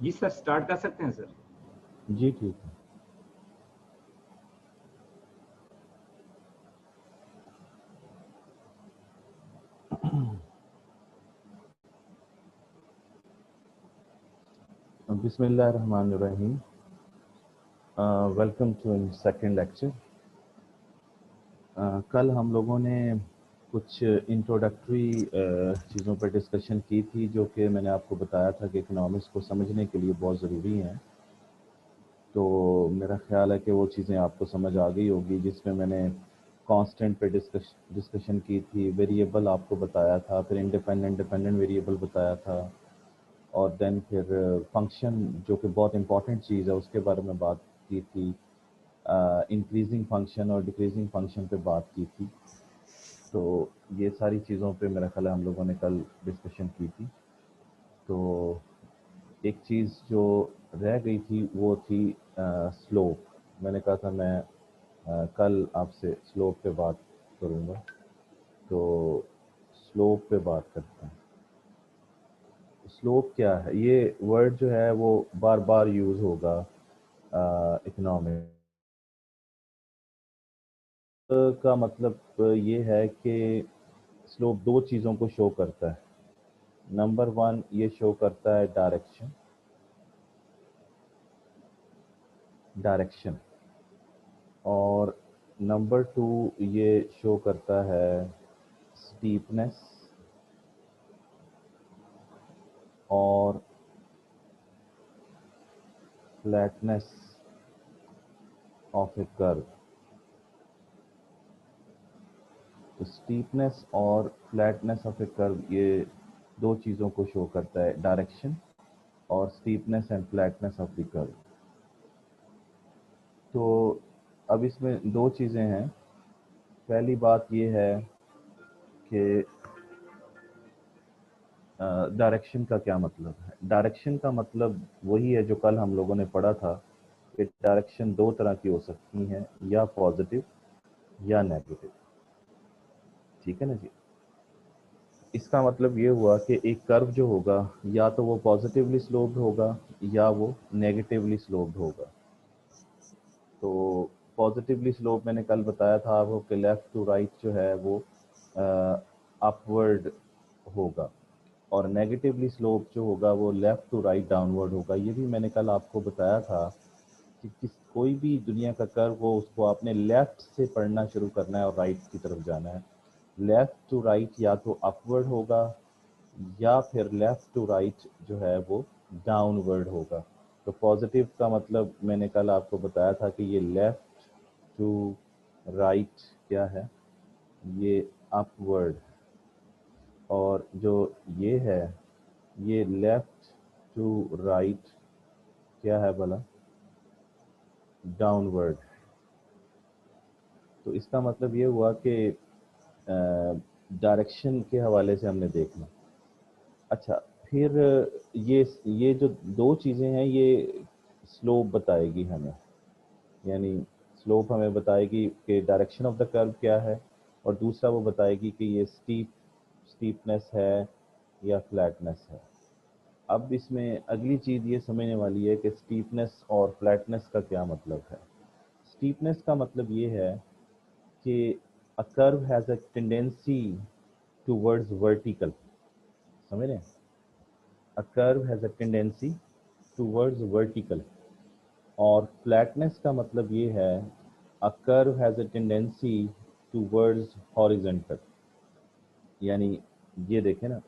जी sir, start कर सकते हैं सर। जी ठीक है। बिस्मिल्लाहिर्रहमानिर्रहीम। Welcome to second lecture. कल हम लोगों ने कुछ इंट्रोडक्टरी चीज़ों पर डिस्कशन की थी, जो कि मैंने आपको बताया था कि इकोनॉमिक्स को समझने के लिए बहुत ज़रूरी हैं। तो मेरा ख्याल है कि वो चीज़ें आपको समझ आ गई होगी, जिसमें मैंने कांस्टेंट पे डिस्कशन की थी, वेरिएबल आपको बताया था, फिर इंडिपेंडेंट डिपेंडेंट वेरिएबल बताया था, और देन फिर फंक्शन जो कि बहुत इंपॉर्टेंट चीज़ है उसके बारे में बात की थी। इंक्रीजिंग फंक्शन और डिक्रीजिंग फंक्शन पे बात की थी। तो ये सारी चीज़ों पे मेरा ख्याल है हम लोगों ने कल डिस्कशन की थी। तो एक चीज़ जो रह गई थी वो थी स्लोप। मैंने कहा था मैं कल आपसे स्लोप पे बात करूँगा। तो स्लोप पे बात करते हैं। स्लोप क्या है? ये वर्ड जो है वो बार बार यूज़ होगा इकोनॉमिक का मतलब ये है कि स्लोप दो चीज़ों को शो करता है। नंबर वन, ये शो करता है डायरेक्शन, और नंबर टू ये शो करता है स्टीपनेस और फ्लैटनेस ऑफ ए कर्व। तो स्टीपनेस और फ्लैटनेस ऑफ ए कर्व, ये दो चीज़ों को शो करता है, डायरेक्शन और steepness and flatness of the curve. तो अब इसमें दो चीज़ें हैं। पहली बात ये है कि डायरेक्शन का क्या मतलब है। डायरेक्शन का मतलब वही है जो कल हम लोगों ने पढ़ा था कि डायरेक्शन दो तरह की हो सकती हैं, या पॉजिटिव या नेगेटिव। ठीक है ना जी। इसका मतलब ये हुआ कि एक कर्व जो होगा या तो वो पॉजिटिवली स्लोप्ड होगा या वो नेगेटिवली स्लोप्ड होगा। तो पॉजिटिवली स्लोप मैंने कल बताया था आपको कि लेफ्ट टू राइट जो है वो अपवर्ड होगा, और नेगेटिवली स्लोप जो होगा वो लेफ्ट टू राइट डाउनवर्ड होगा। ये भी मैंने कल आपको बताया था कि कोई भी दुनिया का कर्व हो उसको आपने लेफ्ट से पढ़ना शुरू करना है और राइट की तरफ जाना है। लेफ्ट टू राइट या तो अपवर्ड होगा या फिर लेफ्ट टू राइट जो है वो डाउनवर्ड होगा। तो पॉजिटिव का मतलब मैंने कल आपको बताया था कि ये लेफ्ट टू राइट क्या है, ये अपवर्ड, और जो ये है ये लेफ्ट टू राइट क्या है भला, डाउनवर्ड। तो इसका मतलब ये हुआ कि डायरेक्शन के हवाले से हमने देखना। अच्छा, फिर ये जो दो चीज़ें हैं ये स्लोप बताएगी हमें, यानी स्लोप हमें बताएगी कि डायरेक्शन ऑफ द कर्व क्या है, और दूसरा वो बताएगी कि ये स्टीपनेस है या फ्लैटनेस है। अब इसमें अगली चीज़ ये समझने वाली है कि स्टीपनेस और फ्लैटनेस का क्या मतलब है। स्टीपनेस का मतलब ये है कि a curve has a tendency towards vertical. समझ रहे हैं? A curve has a tendency towards vertical. और फ्लैटनेस का मतलब ये है a curve has a tendency towards horizontal. यानी ये देखें ना,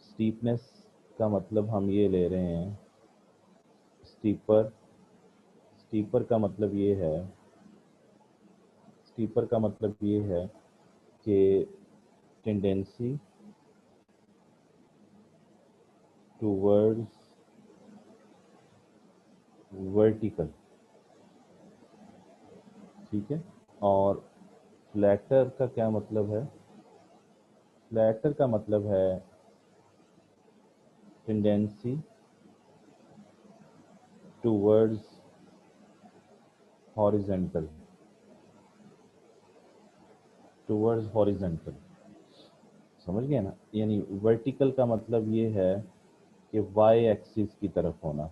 स्टीपनेस का मतलब हम ये ले रहे हैं, स्टीपर। स्टीपर का मतलब ये है, स्टीपर का मतलब ये है कि टेंडेंसी टूवर्ड्स वर्टिकल। ठीक है। और फ्लैटर का क्या मतलब है? फ्लैटर का मतलब है tendency towards horizontal, towards horizontal. समझ गए ना? यानी वर्टिकल का मतलब ये है कि वाई एक्सिस की तरफ होना,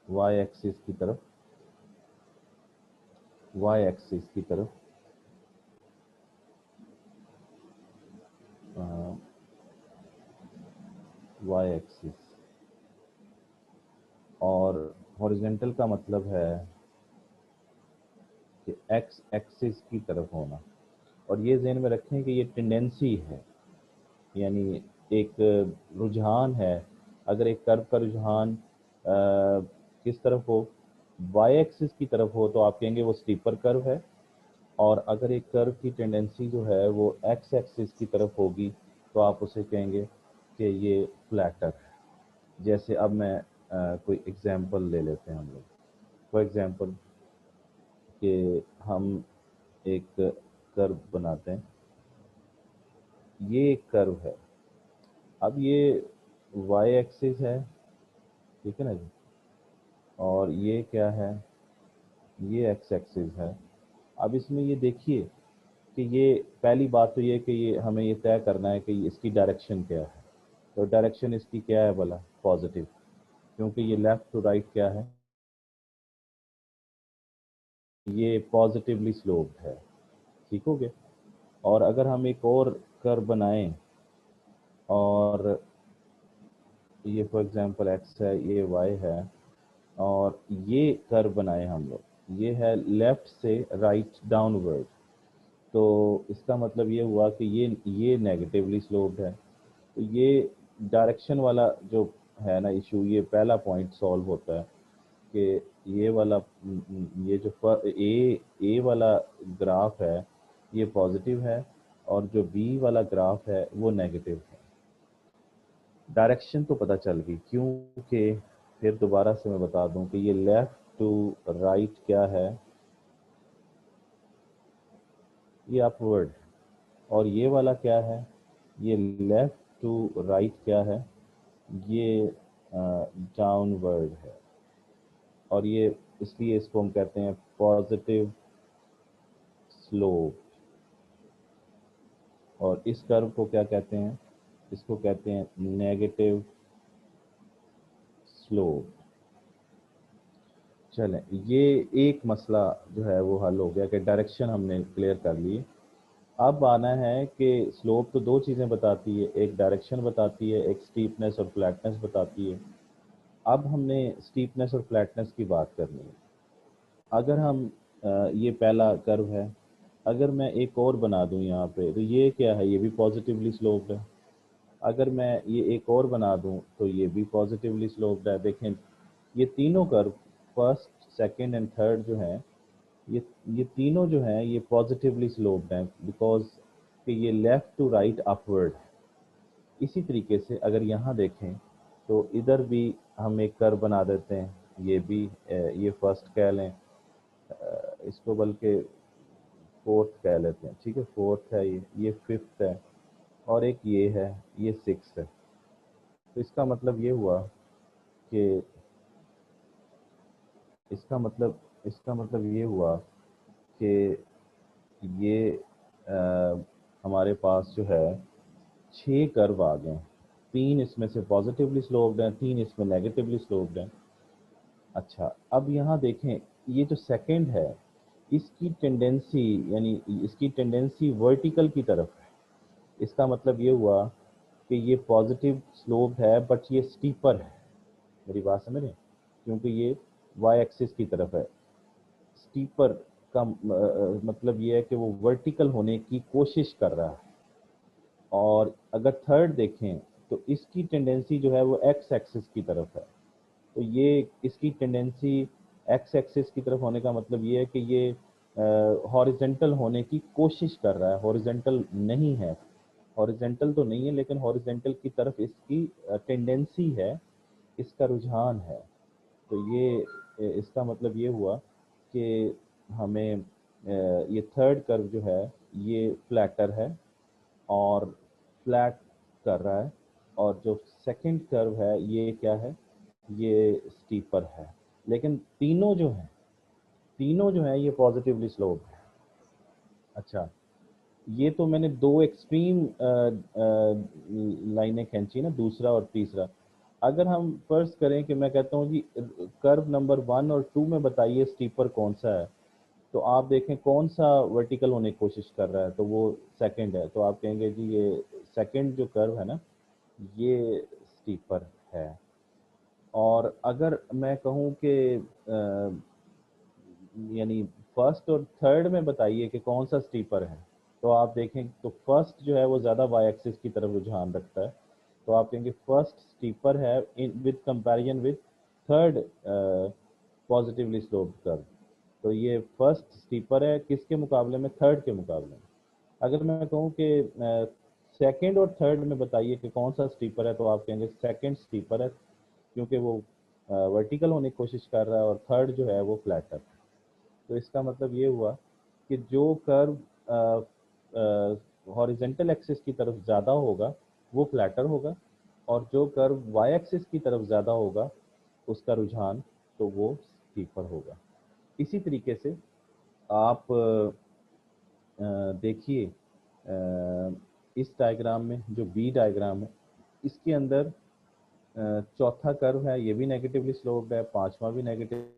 वाई एक्सिस की तरफ, वाई एक्सिस की तरफ वाई एक्सिस, और हॉरिजॉन्टल का मतलब है कि एक्स एक्सिस की तरफ होना। और ये ज़हन में रखें कि ये टेंडेंसी है, यानी एक रुझान है। अगर एक कर्व का रुझान किस तरफ हो, वाई एक्सिस की तरफ हो, तो आप कहेंगे वो स्टीपर कर्व है। और अगर एक कर्व की टेंडेंसी जो है वो एक्स एक्सिस की तरफ होगी, तो आप उसे कहेंगे कि ये फ्लैटर है। जैसे अब मैं कोई एग्जांपल ले लेते हैं हम लोग। फॉर एग्जांपल कि हम एक कर्व बनाते हैं, ये एक कर्व है। अब ये वाई एक्सिस है, ठीक है ना जी, और ये क्या है, ये एक्स एक्सिस है। अब इसमें ये देखिए कि ये पहली बात तो ये कि ये हमें ये तय करना है कि इसकी डायरेक्शन क्या है। तो डायरेक्शन इसकी क्या है भला, पॉजिटिव, क्योंकि ये लेफ्ट टू राइट क्या है, ये पॉजिटिवली स्लोप्ड है। ठीक हो गया। और अगर हम एक और कर्व बनाएं, और ये फॉर एग्जांपल एक्स है, ये वाई है, और ये कर्व बनाए हम लोग, ये है लेफ्ट से राइट डाउनवर्ड, तो इसका मतलब ये हुआ कि ये नेगेटिवली स्लोप्ड है। तो ये डायरेक्शन वाला जो है ना इशू, ये पहला पॉइंट सॉल्व होता है कि ये वाला ये जो ए वाला ग्राफ है ये पॉजिटिव है, और जो बी वाला ग्राफ है वो नेगेटिव है। डायरेक्शन तो पता चल गई, क्योंकि फिर दोबारा से मैं बता दूं कि ये लेफ्ट टू राइट क्या है, ये अपवर्ड, और ये वाला क्या है, ये लेफ्ट टू राइट क्या है, ये डाउनवर्ड है। और ये इसलिए इसको हम कहते हैं पॉजिटिव स्लोप। और इस कर्व को क्या कहते हैं, इसको कहते हैं नेगेटिव स्लोप। चलें, ये एक मसला जो है वो हल हो गया कि डायरेक्शन हमने क्लियर कर ली। अब आना है कि स्लोप तो दो चीज़ें बताती है, एक डायरेक्शन बताती है, एक स्टीपनेस और फ्लैटनेस बताती है। अब हमने स्टीपनेस और फ्लैटनेस की बात करनी है। अगर हम ये पहला कर्व है, अगर मैं एक और बना दूं यहाँ पे, तो ये क्या है, ये भी पॉजिटिवली स्लोप्ड है। अगर मैं ये एक और बना दूं तो ये भी पॉजिटिवली स्लोप्ड है। देखें, ये तीनों curve, first second and third जो हैं, ये तीनों जो हैं ये पॉजिटिवली स्लोप्ड हैं, बिकॉज कि ये लेफ्ट टू राइट अपवर्ड है। इसी तरीके से अगर यहाँ देखें तो इधर भी हम एक कर्व बना देते हैं, ये भी ये फर्स्ट कह लें, इसको बल्कि फोर्थ कह लेते हैं, ठीक है, फोर्थ है, ये फिफ्थ है, और एक ये है, ये सिक्स है। तो कि इसका मतलब ये हुआ कि ये हमारे पास जो है 6 कर्व आ गए, 3 इसमें से पॉजिटिवली स्लोप्ड हैं, 3 इसमें नेगेटिवली स्लोप्ड हैं। अच्छा, अब यहाँ देखें, ये जो सेकंड है इसकी टेंडेंसी, यानी इसकी टेंडेंसी वर्टिकल की तरफ है। इसका मतलब ये हुआ कि ये पॉजिटिव स्लोप है, बट ये स्टीपर है। मेरी बात समझ रहे हैं? क्योंकि ये वाई एक्सिस की तरफ है। स्टीपर का मतलब ये है कि वो वर्टिकल होने की कोशिश कर रहा है। और अगर थर्ड देखें तो इसकी टेंडेंसी जो है वो एक्स एक्सिस की तरफ है। तो ये इसकी टेंडेंसी एक्स एक्सिस की तरफ होने का मतलब ये है कि ये हॉरिजेंटल होने की कोशिश कर रहा है, हॉरिजेंटल नहीं है। हॉरिजेंटल तो नहीं है, लेकिन हॉरिजेंटल की तरफ इसकी टेंडेंसी है, इसका रुझान है। तो ये इसका मतलब ये हुआ कि हमें ये थर्ड कर्व जो है ये फ्लैटर है और फ्लैट कर रहा है, और जो सेकंड कर्व है ये क्या है, ये स्टीपर है। लेकिन तीनों जो हैं ये पॉजिटिवली स्लोप है। अच्छा, ये तो मैंने दो एक्सट्रीम लाइनें खींची ना, दूसरा और तीसरा। अगर हम फर्ज करें कि मैं कहता हूँ जी कर्व नंबर 1 और 2 में बताइए स्टीपर कौन सा है, तो आप देखें कौन सा वर्टिकल होने की कोशिश कर रहा है, तो वो सेकंड है। तो आप कहेंगे जी ये सेकंड जो कर्व है ना, ये स्टीपर है। और अगर मैं कहूँ कि यानी फर्स्ट और थर्ड में बताइए कि कौन सा स्टीपर है, तो आप देखें तो फर्स्ट जो है वो ज़्यादा वाई एक्सिस की तरफ रुझान रखता है। तो आप कहेंगे फर्स्ट स्टीपर है in with comparison with third positively sloped curve. तो ये फर्स्ट स्टीपर है किसके मुकाबले में? थर्ड के मुकाबले में। अगर मैं कहूँ कि सेकंड और थर्ड में बताइए कि कौन सा स्टीपर है, तो आप कहेंगे सेकंड स्टीपर है, क्योंकि वो वर्टिकल होने की कोशिश कर रहा है, और थर्ड जो है वो फ्लैटर। तो इसका मतलब ये हुआ कि जो कर्व हॉरिजेंटल एक्सिस की तरफ ज़्यादा होगा वो फ्लैटर होगा, और जो कर्व वाई एक्सिस की तरफ ज़्यादा होगा उसका रुझान, तो वो स्टीपर होगा। इसी तरीके से आप देखिए इस डायग्राम में, जो बी डायग्राम है, इसके अंदर चौथा कर्व है, ये भी नेगेटिवली स्लोप्ड है, पांचवा भी नेगेटिव,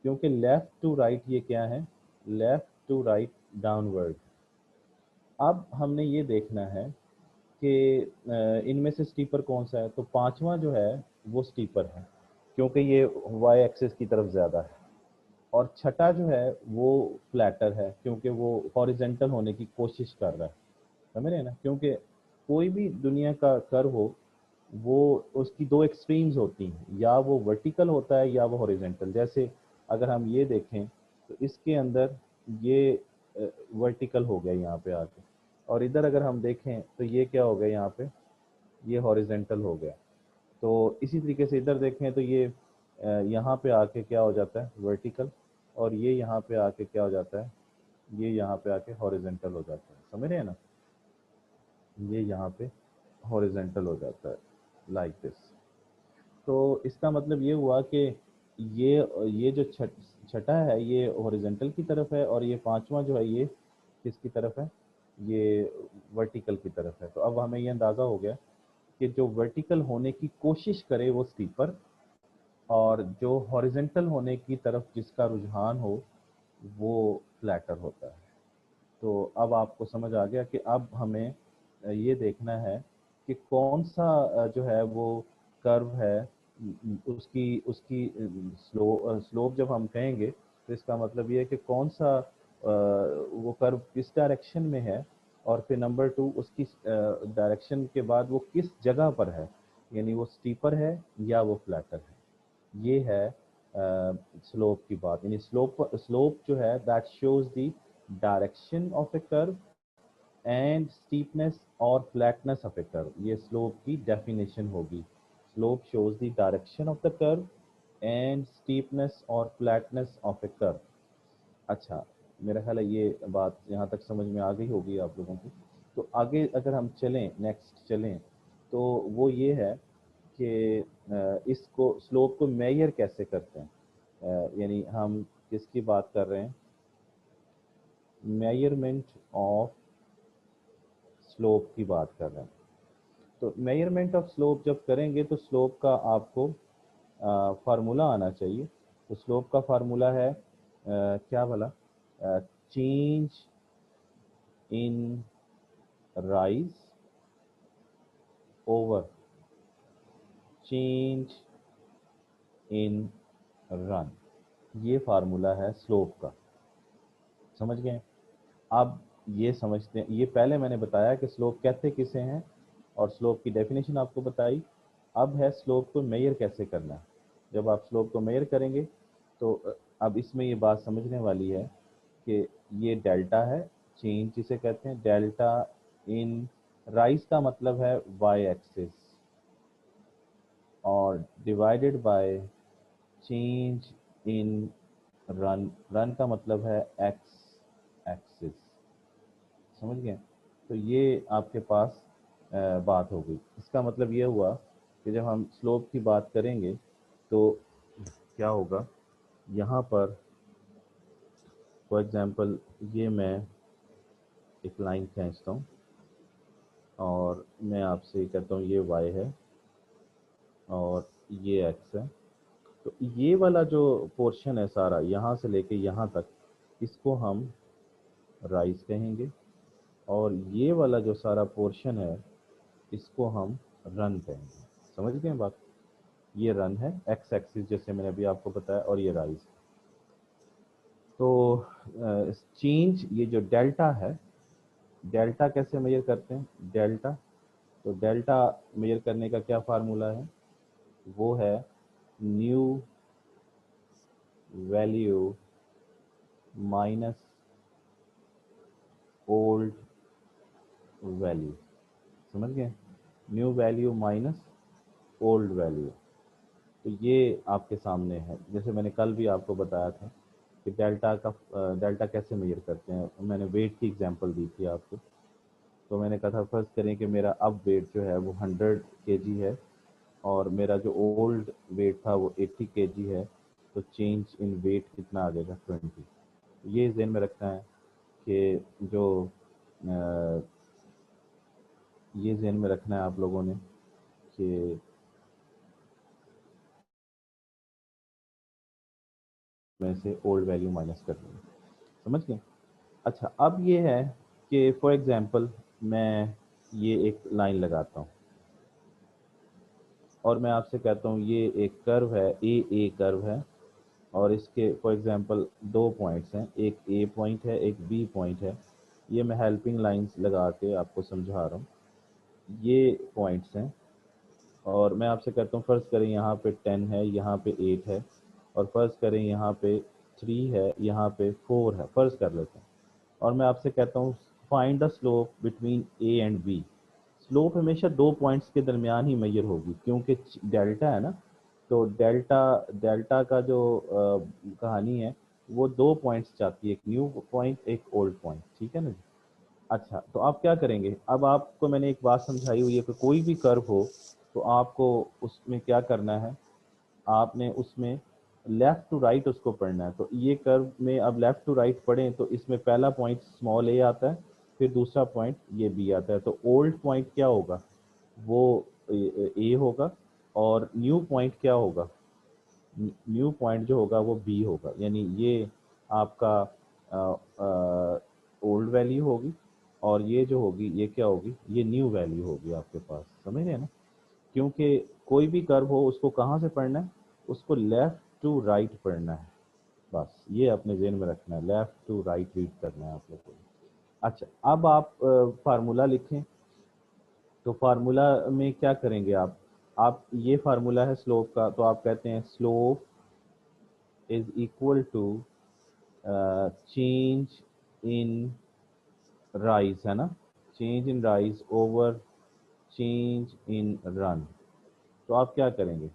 क्योंकि लेफ्ट टू राइट ये क्या है? Left to right downward. अब हमने ये देखना है कि इनमें से स्टीपर कौन सा है, तो पांचवा जो है वो स्टीपर है, क्योंकि ये वाई एक्सिस की तरफ ज़्यादा है। और छठा जो है वो फ्लैटर है, क्योंकि वो हॉरिजेंटल होने की कोशिश कर रहा है। समझ रहे हैं ना? क्योंकि कोई भी दुनिया का कर्व हो, वो उसकी दो एक्सट्रीम्स होती हैं, या वो वर्टिकल होता है या वो हॉरिजेंटल। जैसे अगर हम ये देखें तो इसके अंदर ये वर्टिकल हो गया यहाँ पे आके, और इधर अगर हम देखें तो ये क्या हो गया यहाँ पे? ये हॉरिजेंटल हो गया। तो इसी तरीके से इधर देखें तो ये यहाँ पे आके क्या हो जाता है? वर्टिकल। और ये यहाँ पे आके क्या हो जाता है? ये यहाँ पे आके हॉरिजेंटल हो जाता है। समझ रहे हैं ना? ये यहाँ पे हॉरिजेंटल हो जाता है, लाइक दिस। तो इसका मतलब ये हुआ कि ये जो छठा है ये हॉरिजेंटल की तरफ है, और ये पांचवा जो है ये किसकी तरफ है? ये वर्टिकल की तरफ है। तो अब हमें ये अंदाज़ा हो गया कि जो वर्टिकल होने की कोशिश करे वो स्टीपर, और जो हॉरिजेंटल होने की तरफ जिसका रुझान हो वो फ्लैटर होता है। तो अब आपको समझ आ गया कि अब हमें ये देखना है कि कौन सा जो है वो कर्व है, उसकी उसकी स्लोप जब हम कहेंगे तो इसका मतलब ये है कि कौन सा वो कर्व किस डायरेक्शन में है, और फिर नंबर 2 उसकी डायरेक्शन के बाद वो किस जगह पर है, यानी वो स्टीपर है या वो फ्लैटर है। ये है स्लोप की बात। यानी स्लोप स्लोप जो है that shows the direction of A curve and steepness और फ्लैटनेस ऑफ ए कर्व। ये स्लोप की डेफिनेशन होगी। Slope shows the direction of the curve and steepness और फ्लैटनेस ऑफ ए कर्व। अच्छा, मेरा ख्याल है ये बात यहाँ तक समझ में आ गई होगी आप लोगों को। तो आगे अगर हम चलें, नेक्स्ट चलें, तो वो ये है कि इसको स्लोप को मेजर कैसे करते हैं। यानी हम किसकी बात कर रहे हैं? मेजरमेंट ऑफ स्लोप की बात कर रहे हैं। तो मेजरमेंट ऑफ स्लोप जब करेंगे तो स्लोप का आपको फार्मूला आना चाहिए। तो स्लोप का फार्मूला है क्या भला? Change in rise over change in run. ये फार्मूला है स्लोप का। समझ गए? अब ये समझते हैं, ये पहले मैंने बताया कि स्लोप कहते किसे हैं, और स्लोप की डेफिनेशन आपको बताई। अब है स्लोप को मेजर कैसे करना है। जब आप स्लोप को मेजर करेंगे तो अब इसमें ये बात समझने वाली है कि ये डेल्टा है, चेंज जिसे कहते हैं डेल्टा इन राइज का मतलब है वाई एक्सिस, और divided by change in run. Run का मतलब है एक्स एक्सिस। समझ गए? तो ये आपके पास बात हो गई। इसका मतलब ये हुआ कि जब हम स्लोप की बात करेंगे तो क्या होगा? यहाँ पर फॉर एग्जांपल ये मैं एक लाइन खींचता हूँ और मैं आपसे कहता हूँ ये y है और ये x है। तो ये वाला जो पोर्शन है सारा यहाँ से लेके यहाँ तक, इसको हम राइज कहेंगे, और ये वाला जो सारा पोर्शन है इसको हम रन कहेंगे। समझ गए बात? ये रन है, एक्स एक्सिस जैसे मैंने अभी आपको बताया, और ये राइज। तो चेंज, ये जो डेल्टा है, डेल्टा कैसे मेजर करते हैं? डेल्टा, तो डेल्टा मेजर करने का क्या फार्मूला है? वो है new value minus old value. समझ गए? New value minus old value. तो ये आपके सामने है, जैसे मैंने कल भी आपको बताया था कि डेल्टा कैसे मेजर करते हैं। मैंने वेट की एग्जांपल दी थी आपको। तो मैंने कहा था फर्स्ट करें कि मेरा अब वेट जो है वो 100 केजी है और मेरा जो ओल्ड वेट था वो 80 केजी है, तो चेंज इन वेट कितना आ जाएगा? 20। ये ज़हन में रखना है कि जो ये ज़हन में रखना है आप लोगों ने कि में से ओल्ड वैल्यू माइनस करनी है। समझ गए? अच्छा, अब ये है कि फॉर एग्जांपल मैं ये एक लाइन लगाता हूँ और मैं आपसे कहता हूँ ये एक कर्व है, ए कर्व है, और इसके फॉर एग्जांपल दो पॉइंट्स हैं, एक ए पॉइंट है, एक बी पॉइंट है। ये मैं हेल्पिंग लाइंस लगा के आपको समझा रहा हूँ। ये पॉइंट्स हैं और मैं आपसे कहता हूँ फ़र्ज़ करें यहाँ पे 10 है, यहाँ पे 8 है, और फ़र्ज़ करें यहाँ पे 3 है, यहाँ पे 4 है, फ़र्ज़ कर लेते हैं। और मैं आपसे कहता हूँ find the slope between A and B. Slope हमेशा दो पॉइंट्स के दरमियान ही मेजर होगी, क्योंकि डेल्टा है ना। तो डेल्टा डेल्टा का जो कहानी है वो दो पॉइंट्स चाहती है, एक न्यू पॉइंट, एक ओल्ड पॉइंट। ठीक है ना जी? अच्छा, तो आप क्या करेंगे? अब आपको मैंने एक बात समझाई हुई है कि कोई भी कर्व हो तो आपको उसमें क्या करना है, आपने उसमें लेफ़्ट टू राइट उसको पढ़ना है। तो ये कर्व में अब लेफ़्ट टू राइट पढ़ें तो इसमें पहला पॉइंट स्मॉल ए आता है, फिर दूसरा पॉइंट ये बी आता है। तो ओल्ड पॉइंट क्या होगा? वो ए होगा, और न्यू पॉइंट क्या होगा? न्यू पॉइंट जो होगा वो बी होगा। यानी ये आपका ओल्ड वैल्यू होगी, और ये जो होगी ये क्या होगी? ये न्यू वैल्यू होगी आपके पास। समझ रहे हैं ना? क्योंकि कोई भी कर्व हो उसको कहाँ से पढ़ना है? उसको लेफ़्ट टू राइट पढ़ना है। बस ये अपने ज़हन में रखना है, लेफ़्ट टू राइट रीड करना है आप लोगों को। अच्छा, अब आप फार्मूला लिखें। तो फार्मूला में क्या करेंगे आप ये फार्मूला है स्लोप का, तो आप कहते हैं slope is equal to change in rise, है ना? Change in rise over change in run. तो आप क्या करेंगे?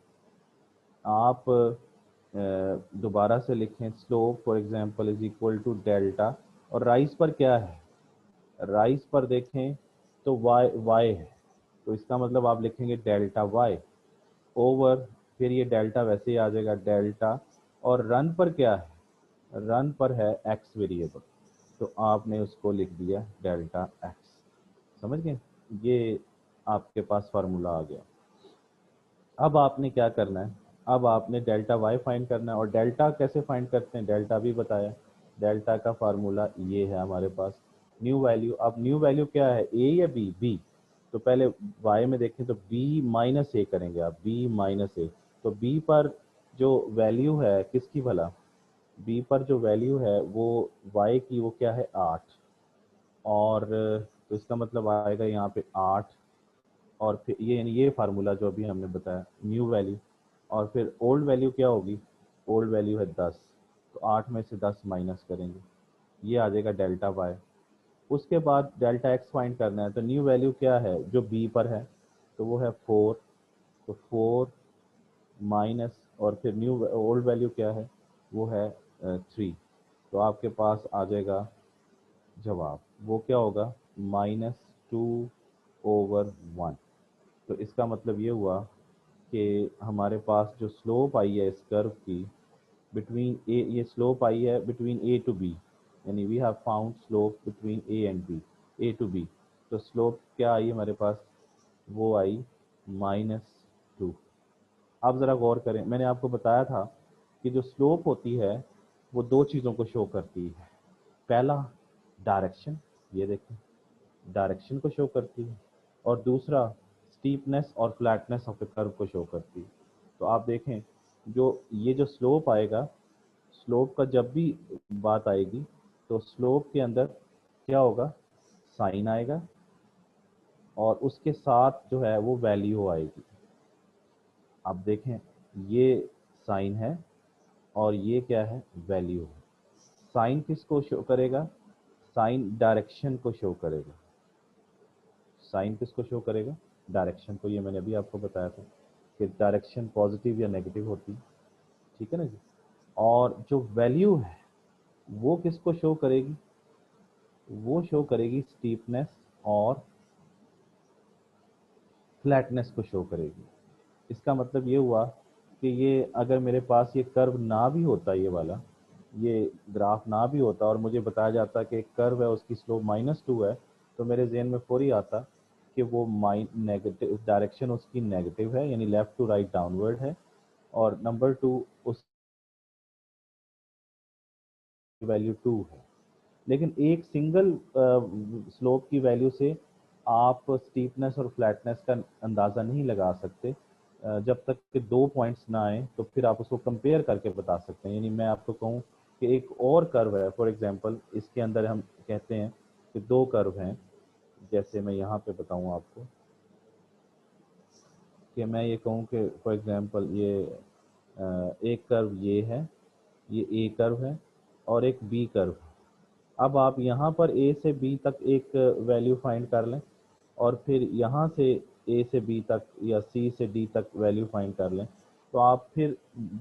आप दोबारा से लिखें slope for example is equal to delta, और राइज पर क्या है? राइज पर देखें तो वाई है, तो इसका मतलब आप लिखेंगे डेल्टा वाई ओवर, फिर ये डेल्टा वैसे ही आ जाएगा डेल्टा, और रन पर क्या है? रन पर है एक्स वेरिएबल, तो आपने उसको लिख दिया डेल्टा एक्स। समझ गए? ये आपके पास फार्मूला आ गया। अब आपने क्या करना है? अब आपने डेल्टा वाई फाइंड करना है, और डेल्टा कैसे फाइंड करते हैं डेल्टा भी बताया। डेल्टा का फार्मूला ये है हमारे पास, न्यू वैल्यू। अब न्यू वैल्यू क्या है, ए या बी? बी। तो पहले वाई में देखें तो बी माइनस ए करेंगे आप, बी माइनस ए। तो बी पर जो वैल्यू है किसकी भला? बी पर जो वैल्यू है वो वाई की, वो क्या है? 8। और तो इसका मतलब आएगा यहाँ पे 8, और फिर ये यानी ये फार्मूला जो अभी हमने बताया न्यू वैल्यू, और फिर ओल्ड वैल्यू क्या होगी? ओल्ड वैल्यू है 10, तो 8 में से 10 माइनस करेंगे, ये आ जाएगा डेल्टा वाई। उसके बाद डेल्टा एक्स फाइंड करना है, तो न्यू वैल्यू क्या है जो बी पर है? तो वो है 4, तो 4 माइनस, और फिर न्यू ओल्ड वैल्यू क्या है? वो है 3। तो आपके पास आ जाएगा जवाब, वो क्या होगा? -2/1। तो इसका मतलब ये हुआ कि हमारे पास जो स्लोप आई है इस कर्व की बिटवीन ए, ये स्लोप आई है बिटवीन ए टू बी, यानी we have found slope between A and B, A to B. तो स्लोप क्या आई हमारे पास, वो आई -2। आप ज़रा गौर करें, मैंने आपको बताया था कि जो स्लोप होती है वो दो चीज़ों को शो करती है। पहला डायरेक्शन, ये देखें डायरेक्शन को शो करती है, और दूसरा स्टीपनेस और फ्लैटनेस ऑफ द कर्व को शो करती है। तो आप देखें जो ये जो स्लोप आएगा, स्लोप का जब भी बात आएगी तो स्लोप के अंदर क्या होगा, साइन आएगा और उसके साथ जो है वो वैल्यू आएगी। आप देखें ये साइन है और ये क्या है, वैल्यू है। साइन किसको शो करेगा, साइन डायरेक्शन को शो करेगा। साइन किसको शो करेगा, डायरेक्शन को। ये मैंने अभी आपको बताया था कि डायरेक्शन पॉजिटिव या नेगेटिव होती है, ठीक है ना जी। और जो वैल्यू है वो किसको शो करेगी, वो शो करेगी स्टीपनेस और फ्लैटनेस को शो करेगी। इसका मतलब ये हुआ कि ये अगर मेरे पास ये कर्व ना भी होता, ये वाला ये ग्राफ ना भी होता और मुझे बताया जाता कि एक कर्व है उसकी स्लोप -2 है, तो मेरे जहन में फौरी आता कि वो नेगेटिव डायरेक्शन उसकी नेगेटिव है, यानी लेफ्ट टू राइट डाउनवर्ड है, और नंबर 2 उस वैल्यू 2 है। लेकिन एक सिंगल स्लोप की वैल्यू से आप स्टीपनेस और फ्लैटनेस का अंदाज़ा नहीं लगा सकते। जब तक कि दो पॉइंट्स ना आए तो फिर आप उसको कंपेयर करके बता सकते हैं। यानी मैं आपको कहूँ कि एक और कर्व है, फॉर एग्जांपल इसके अंदर हम कहते हैं कि दो कर्व हैं, जैसे मैं यहाँ पे बताऊँ आपको कि मैं ये कहूँ कि फॉर एग्जांपल ये एक कर्व ये है, ये ए कर्व है और एक बी कर्व है। अब आप यहाँ पर ए से बी तक एक वैल्यू फाइंड कर लें और फिर यहाँ से ए से बी तक या सी से डी तक वैल्यू फाइंड कर लें, तो आप फिर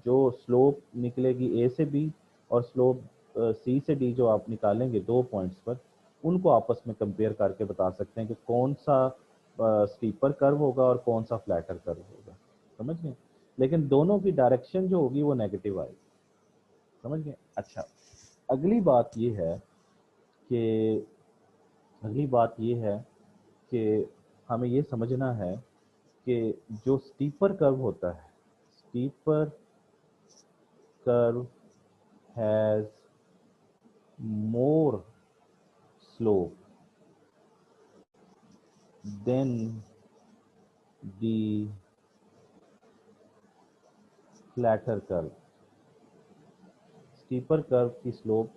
जो स्लोप निकलेगी ए से बी और स्लोप सी से डी जो आप निकालेंगे दो पॉइंट्स पर, उनको आपस में कंपेयर करके बता सकते हैं कि कौन सा स्टीपर कर्व होगा और कौन सा फ्लैटर कर्व होगा। समझ गए। लेकिन दोनों की डायरेक्शन जो होगी वो नेगेटिव आएगी। समझ गए। अच्छा, अगली बात ये है कि अगली बात ये है कि हमें ये समझना है कि जो स्टीपर कर्व होता है, steeper curve has more slope than the flatter curve. Steeper curve की स्लोप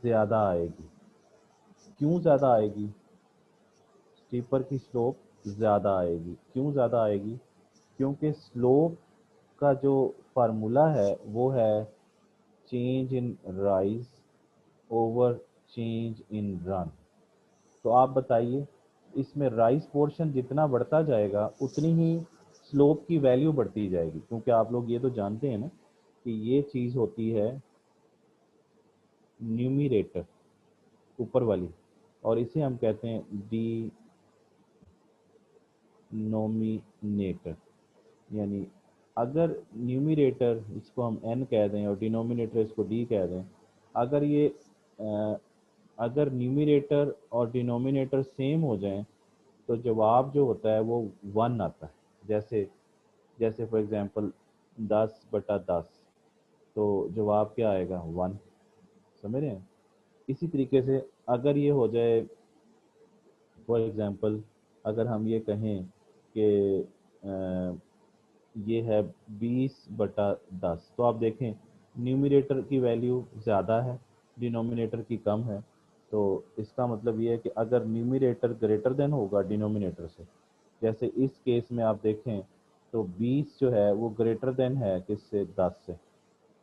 ज़्यादा आएगी। क्यों ज़्यादा आएगी, स्टीपर की स्लोप ज़्यादा आएगी, क्यों ज़्यादा आएगी, क्योंकि स्लोप का जो फार्मूला है वो है change in rise over change in run. तो आप बताइए, इसमें राइज पोर्शन जितना बढ़ता जाएगा उतनी ही स्लोप की वैल्यू बढ़ती जाएगी, क्योंकि आप लोग ये तो जानते हैं ना कि ये चीज़ होती है न्यूमिरेटर, ऊपर वाली, और इसे हम कहते हैं डिनोमिनेटर। यानी अगर न्यूमिरेटर इसको हम n कह दें और डिनोमिनेटर इसको d कह दें, अगर ये अगर न्यूमिरेटर और डिनोमिनेटर सेम हो जाएं तो जवाब जो होता है वो 1 आता है। जैसे जैसे फॉर एग्जांपल 10/10, तो जवाब क्या आएगा, 1। समझ रहे हैं। इसी तरीके से अगर ये हो जाए, फॉर एग्जांपल अगर हम ये कहें कि ये है 20/10, तो आप देखें न्यूमिरेटर की वैल्यू ज़्यादा है, डिनोमिनेटर की कम है। तो इसका मतलब ये है कि अगर न्यूमिरेटर ग्रेटर देन होगा डिनोमिनेटर से, जैसे इस केस में आप देखें तो 20 जो है वो ग्रेटर देन है किससे, 10 से,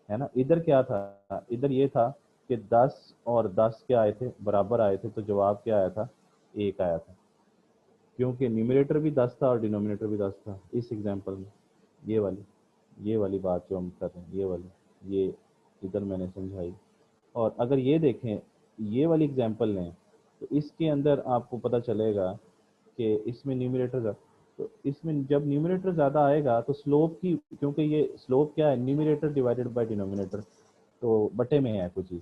है ना। इधर क्या था, इधर ये था कि 10 और 10 क्या आए थे, बराबर आए थे, तो जवाब क्या आया था, 1 आया था, क्योंकि न्यूमरेटर भी 10 था और डिनोमिनेटर भी 10 था इस एग्जांपल में। ये वाली बात जो हम कर रहे हैं, ये वाली, ये इधर मैंने समझाई। और अगर ये देखें, ये वाली एग्जांपल लें, तो इसके अंदर आपको पता चलेगा कि इसमें न्यूमरेटर, तो इसमें जब न्यूमरेटर ज़्यादा आएगा तो स्लोप की, क्योंकि ये स्लोप क्या है, न्यूमरेटर डिवाइडेड बाय डिनोमिनेटर, तो बटे में है कोई चीज़,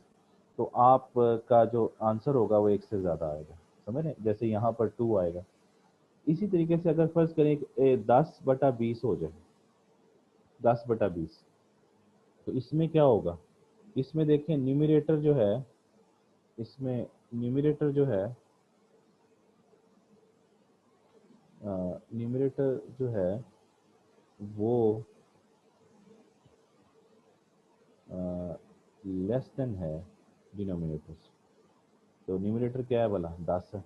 तो आप का जो आंसर होगा वो 1 से ज़्यादा आएगा। समझ रहे हैं? जैसे यहाँ पर 2 आएगा। इसी तरीके से अगर फर्ज करें 10/20 हो जाए, 10/20, तो इसमें क्या होगा? इसमें देखें न्यूमरेटर जो है, इसमें न्यूमरेटर जो है, न्यूमरेटर जो है वो लेस देन है डिनोमिनेटर से। तो न्यूमरेटर क्या है भला? 10 है।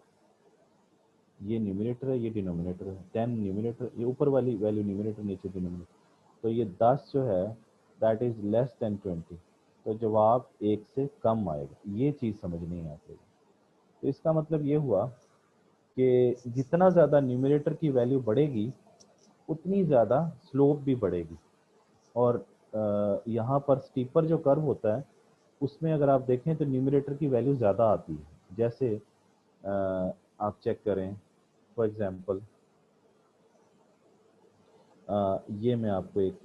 ये न्यूमरेटर है, ये डिनोमिनेटर है। 10 न्यूमरेटर, ये ऊपर वाली वैल्यू न्यूमरेटर, नीचे डिनोमिनेटर। तो ये 10 जो है दैट इज लेस देन 20। तो जवाब 1 से कम आएगा। ये चीज़ समझनी है आपको। तो इसका मतलब ये हुआ कि जितना ज़्यादा न्यूमरेटर की वैल्यू बढ़ेगी उतनी ज़्यादा स्लोप भी बढ़ेगी। और यहाँ पर स्टीपर जो कर्व होता है उसमें अगर आप देखें तो न्यूमरेटर की वैल्यू ज़्यादा आती है। जैसे आप चेक करें, फॉर एग्जांपल ये मैं आपको एक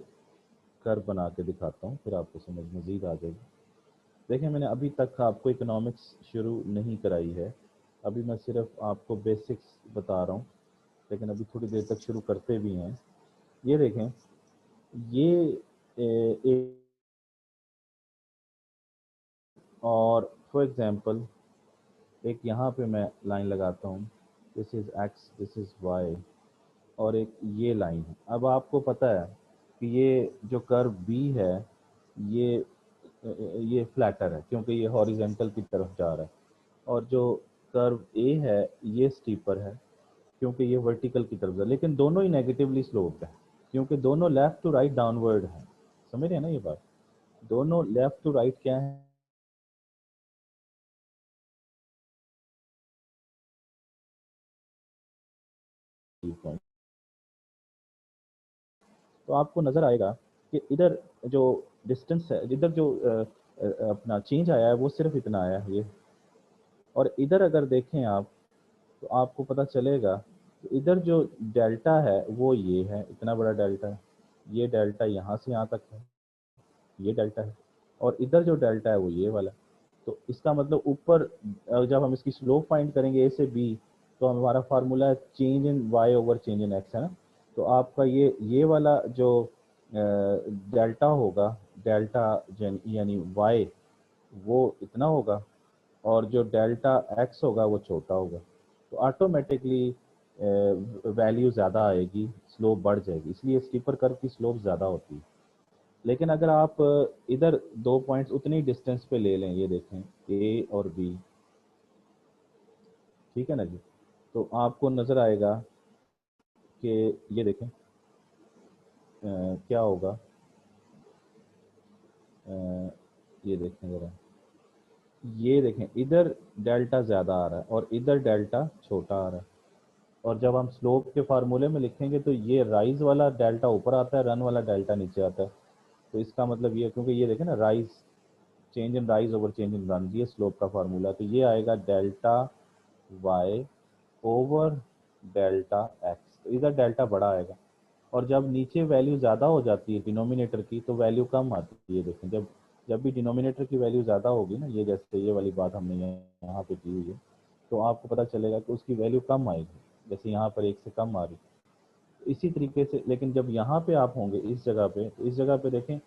कर्व बना के दिखाता हूँ, फिर आपको समझ मज़ीद आ जाएगी। देखिए मैंने अभी तक आपको इकोनॉमिक्स शुरू नहीं कराई है, अभी मैं सिर्फ आपको बेसिक्स बता रहा हूँ, लेकिन अभी थोड़ी देर तक शुरू करते भी हैं। ये देखें, ये एक, और फॉर एग्जांपल एक यहाँ पे मैं लाइन लगाता हूँ, this is x, this is why, और एक ये लाइन है। अब आपको पता है कि ये जो कर्व बी है ये ये फ्लैटर है क्योंकि ये हॉरिजेंटल की तरफ जा रहा है, और जो कर्व ए है ये स्टीपर है क्योंकि ये वर्टिकल की तरफ जा रहा है। लेकिन दोनों ही नेगेटिवली स्लोप्ड है क्योंकि दोनों लेफ्ट टू राइट डाउनवर्ड है। समझ रहे हैं ना ये बात? दोनों लेफ्ट टू राइट क्या है? तो आपको नजर आएगा कि इधर जो डिस्टेंस है, इधर जो अपना चेंज आया है वो सिर्फ इतना आया है ये। और इधर अगर देखें आप तो आपको पता चलेगा कि इधर जो डेल्टा है वो ये है, इतना बड़ा डेल्टा है। ये डेल्टा यहाँ से यहाँ तक है, ये डेल्टा है। और इधर जो डेल्टा है वो ये वाला। तो इसका मतलब ऊपर जब हम इसकी स्लोप फाइंड करेंगे ए से बी, तो हमारा फार्मूला है change in Y over change in X, है ना? तो आपका ये वाला जो डेल्टा होगा, डेल्टा यानी वाई, वो इतना होगा, और जो डेल्टा एक्स होगा वो छोटा होगा। तो ऑटोमेटिकली वैल्यू ज़्यादा आएगी, स्लोप बढ़ जाएगी, इसलिए स्टीपर कर्व की स्लोप ज़्यादा होती है। लेकिन अगर आप इधर 2 पॉइंट्स उतनी डिस्टेंस पे ले लें, ये देखें ए और बी, ठीक है ना जी, तो आपको नज़र आएगा कि ये देखें क्या होगा। ये देखें ज़रा, ये देखें इधर डेल्टा ज़्यादा आ रहा है और इधर डेल्टा छोटा आ रहा है। और जब हम स्लोप के फार्मूले में लिखेंगे तो ये राइज वाला डेल्टा ऊपर आता है, रन वाला डेल्टा नीचे आता है। तो इसका मतलब ये, क्योंकि ये देखें ना, rise, change in rise over change in run, ये स्लोप का फार्मूला। तो ये आएगा delta Y over delta X. तो इधर डेल्टा बड़ा आएगा। और जब नीचे वैल्यू ज़्यादा हो जाती है डिनोमिनेटर की तो वैल्यू कम आती है। देखें जब जब भी डिनोमिनेटर की वैल्यू ज़्यादा होगी ना, ये जैसे ये वाली बात हमने यहाँ पे की हुई है, तो आपको पता चलेगा कि उसकी वैल्यू कम आएगी। जैसे यहाँ पर 1 से कम आ रही, तो इसी तरीके से। लेकिन जब यहाँ पे आप होंगे इस जगह पे, तो इस जगह पे देखें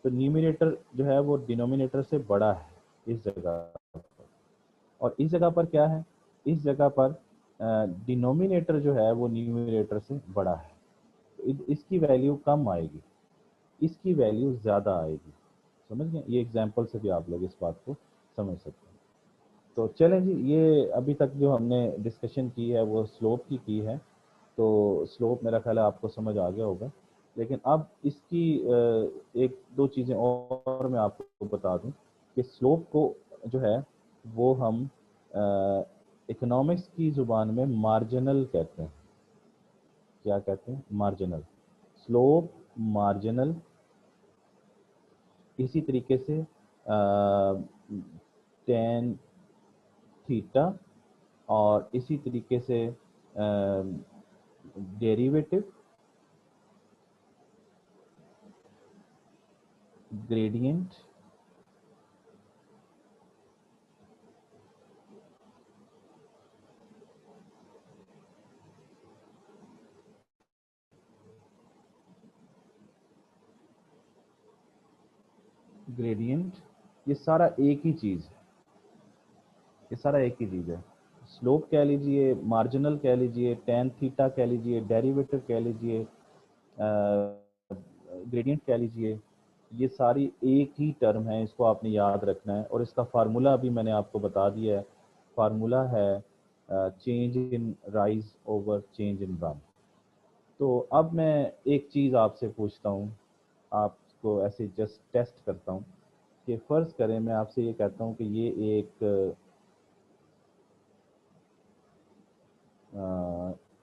तो न्यूमिनेटर जो है वो डिनोमिनेटर से बड़ा है इस जगह पर। और इस जगह पर क्या है? इस जगह पर डिनोमिनेटर जो है वो न्यूमिनेटर से बड़ा है। तो इसकी वैल्यू कम आएगी, इसकी वैल्यू ज़्यादा आएगी। समझ गए? ये एग्जाम्पल से भी आप लोग इस बात को समझ सकते हैं। तो चलें जी, ये अभी तक जो हमने डिस्कशन की है वो स्लोप की है। तो स्लोप मेरा ख्याल है आपको समझ आ गया होगा। लेकिन अब इसकी एक दो चीज़ें और मैं आपको बता दूं कि स्लोप को जो है वो हम इकोनॉमिक्स की ज़ुबान में मार्जिनल कहते हैं। क्या कहते हैं? मार्जिनल। Slope marginal. इसी तरीके से टेन थीटा, और इसी तरीके से डेरिवेटिव, ग्रेडियंट, ग्रेडियंट, ये सारा एक ही चीज़ है, ये सारा एक ही चीज़ है। स्लोप कह लीजिए, मार्जिनल कह लीजिए, टेन थीटा कह लीजिए, डेरिवेटिव कह लीजिए, ग्रेडियंट कह लीजिए, ये सारी एक ही टर्म है, इसको आपने याद रखना है। और इसका फार्मूला भी मैंने आपको बता दिया है, फार्मूला है change in rise over change in run. तो अब मैं एक चीज़ आपसे पूछता हूँ, आपको ऐसे जस्ट टेस्ट करता हूँ कि फ़र्ज़ करें मैं आपसे ये कहता हूँ कि ये एक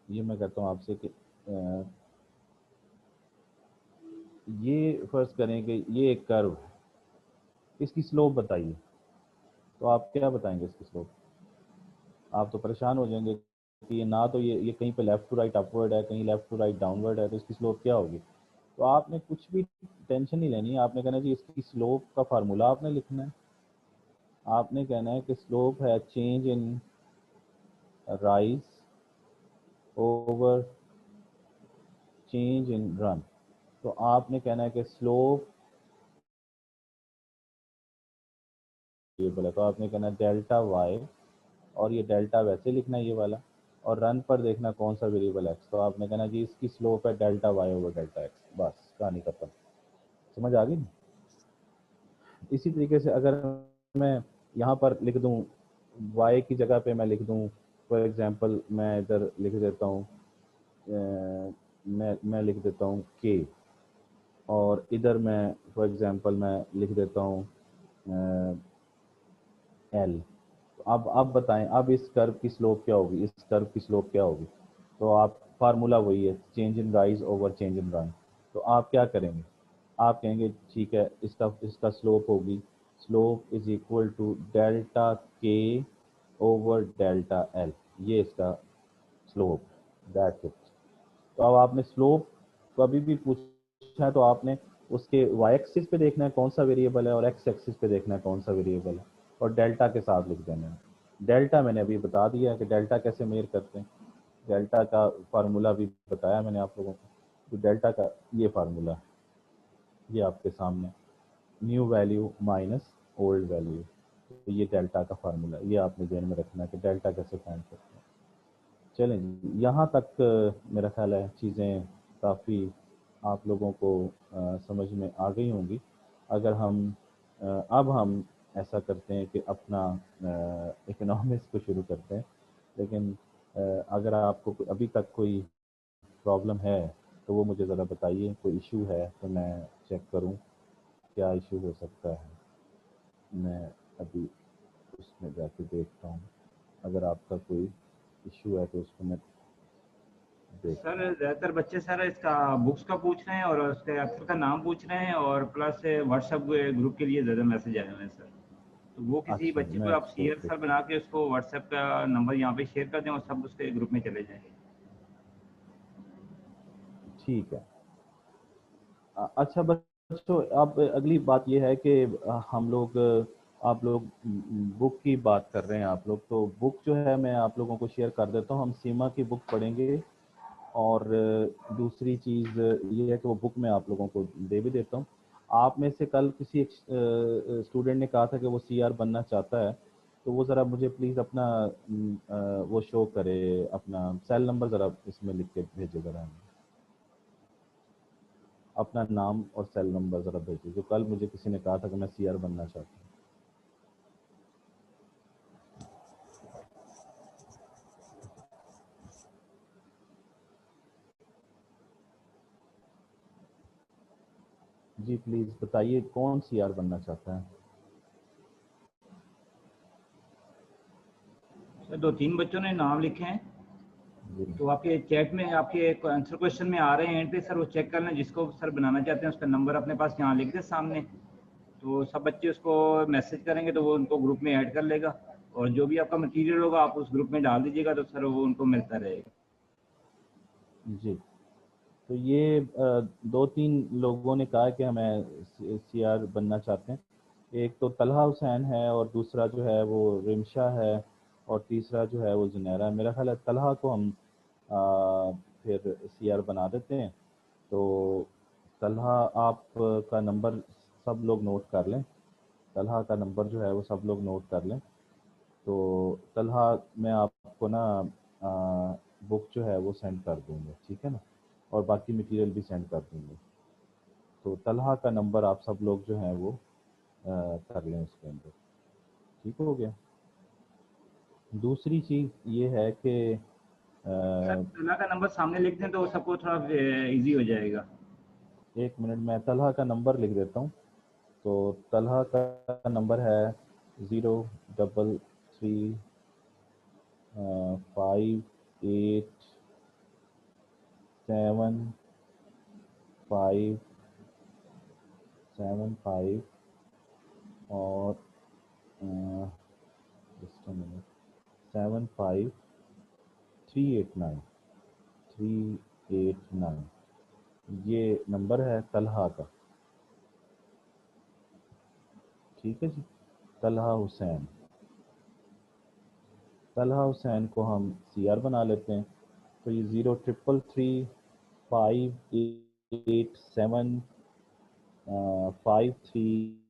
ये मैं कहता हूँ आपसे कि ये फ़र्ज़ करें कि ये एक कर्व है, इसकी स्लोप बताइए। तो आप क्या बताएंगे इसकी स्लोप? आप तो परेशान हो जाएंगे कि ये ना तो ये कहीं पे लेफ़्ट टू राइट अपवर्ड है, कहीं लेफ़्ट टू राइट डाउनवर्ड है, तो इसकी स्लोप क्या होगी? तो आपने कुछ भी टेंशन नहीं लेनी, आपने कहना जी इसकी स्लोप का फार्मूला आपने लिखना है। आपने कहना है कि स्लोप है change in rise over change in run. तो आपने कहना है कि स्लोप वेरिएबल है, तो आपने कहना है डेल्टा वाई, और ये डेल्टा वैसे लिखना है ये वाला, और रन पर देखना कौन सा वेरिएबल एक्स। तो आपने कहना जी इसकी स्लोप है delta Y over delta X, बस कहानी खत्म। समझ आ गई? इसी तरीके से अगर मैं यहाँ पर लिख दूँ y की जगह पे मैं लिख दूँ, फॉर एग्जांपल मैं इधर लिख देता हूँ मैं लिख देता हूँ k, और इधर मैं फॉर एग्जांपल मैं लिख देता हूँ l। तो अब बताएं, अब इस कर्व की स्लोप क्या होगी, इस कर्व की स्लोप क्या होगी? तो आप फार्मूला वही है, change in rise over change in run. तो आप क्या करेंगे? आप कहेंगे ठीक है, इसका इसका स्लोप होगी, slope is equal to delta K over delta L, ये इसका स्लोप, दैट्स इट। तो अब आपने स्लोप कभी भी पूछा है तो आपने उसके वाई एक्सिस पे देखना है कौन सा वेरिएबल है, और एक्स एक्सिस पे देखना है कौन सा वेरिएबल है, और डेल्टा के साथ लिख देना है। डेल्टा मैंने अभी बता दिया है कि डेल्टा कैसे मेजर करते हैं, डेल्टा का फार्मूला भी बताया मैंने आप लोगों को। तो डेल्टा का ये फार्मूला है, ये आपके सामने, new value minus old value. तो ये डेल्टा का फार्मूला, ये आपने ध्यान में रखना है कि डेल्टा कैसे फाइंड करते हैं। चलें जी, यहाँ तक मेरा ख्याल है चीज़ें काफ़ी आप लोगों को समझ में आ गई होंगी। अगर हम अब हम ऐसा करते हैं कि अपना इकोनॉमिक्स को शुरू करते हैं, लेकिन अगर आपको अभी तक कोई प्रॉब्लम है तो वो मुझे ज़रा बताइए, कोई इशू है तो मैं चेक करूं क्या इशू हो सकता है। मैं अभी उसमें जाके देखता हूँ, अगर आपका कोई इशू है तो उसको मैं देखता सर हूँ। ज़्यादातर बच्चे सर इसका बुक्स का पूछ रहे हैं और उसके ऑथर का नाम पूछ रहे हैं, और प्लस व्हाट्सएप ग्रुप के लिए ज़्यादा मैसेज आए हुए हैं सर। तो वो किसी अच्छा जी, बच्चे को मैं आप इसको शेयर सर बना के उसको व्हाट्सएप का नंबर यहाँ पे शेयर कर दें और सब उसके ग्रुप में चले जाएँ। ठीक है। अच्छा बच्चों, अब अगली बात ये है कि हम लोग आप लोग बुक की बात कर रहे हैं आप लोग, तो बुक जो है मैं आप लोगों को शेयर कर देता हूँ, हम सीमा की बुक पढ़ेंगे। और दूसरी चीज़ ये है कि वो बुक मैं आप लोगों को दे भी देता हूँ। आप में से कल किसी एक स्टूडेंट ने कहा था कि वो सीआर बनना चाहता है, तो वो ज़रा मुझे प्लीज़ अपना वो शो करे, अपना सेल नंबर ज़रा इसमें लिख के भेजे ज़रा, अपना नाम और सेल नंबर ज़रा भेजिए, जो कल मुझे किसी ने कहा था कि मैं सीआर बनना चाहता हूँ। जी प्लीज़ बताइए कौन सीआर बनना चाहता है। सर 2-3 बच्चों ने नाम लिखे हैं, जी तो आपके चैट में आपके आंसर क्वेश्चन में आ रहे हैं एंड पे सर, वो चेक कर लें। जिसको सर बनाना चाहते हैं उसका नंबर अपने पास यहाँ लिख दें सामने, तो सब बच्चे उसको मैसेज करेंगे तो वो उनको ग्रुप में ऐड कर लेगा, और जो भी आपका मटेरियल होगा आप उस ग्रुप में डाल दीजिएगा, तो सर वो उनको मिलता रहेगा। जी। तो ये दो तीन लोगों ने कहा कि हमें सीआर बनना चाहते हैं। एक तो तलहा हुसैन है, और दूसरा जो है वो रिमशा है, और तीसरा जो है वो जुनैरा है। मेरा ख्याल है तलहा को हम फिर सीआर बना देते हैं। तो तलहा आप का नंबर सब लोग नोट कर लें, तलहा का नंबर जो है वो सब लोग नोट कर लें। तो तलहा मैं आपको ना बुक जो है वो सेंड कर दूँगा, ठीक है ना, और बाकी मटेरियल भी सेंड कर दूँगा। तो तलहा का नंबर आप सब लोग जो हैं वो कर लें उसके अंदर, ठीक हो गया। दूसरी चीज़ ये है कि सर तला का नंबर सामने लिख दें तो सबको थोड़ा इजी हो जाएगा। एक मिनट, मैं तलहा का नंबर लिख देता हूँ। तो तलहा का नंबर है 033587575 और जस्ट अ मिनट 75389 ये नंबर है तलहा का, ठीक है जी। तलहा हुसैन, तलहा हुसैन को हम CR बना लेते हैं। तो ये 033358753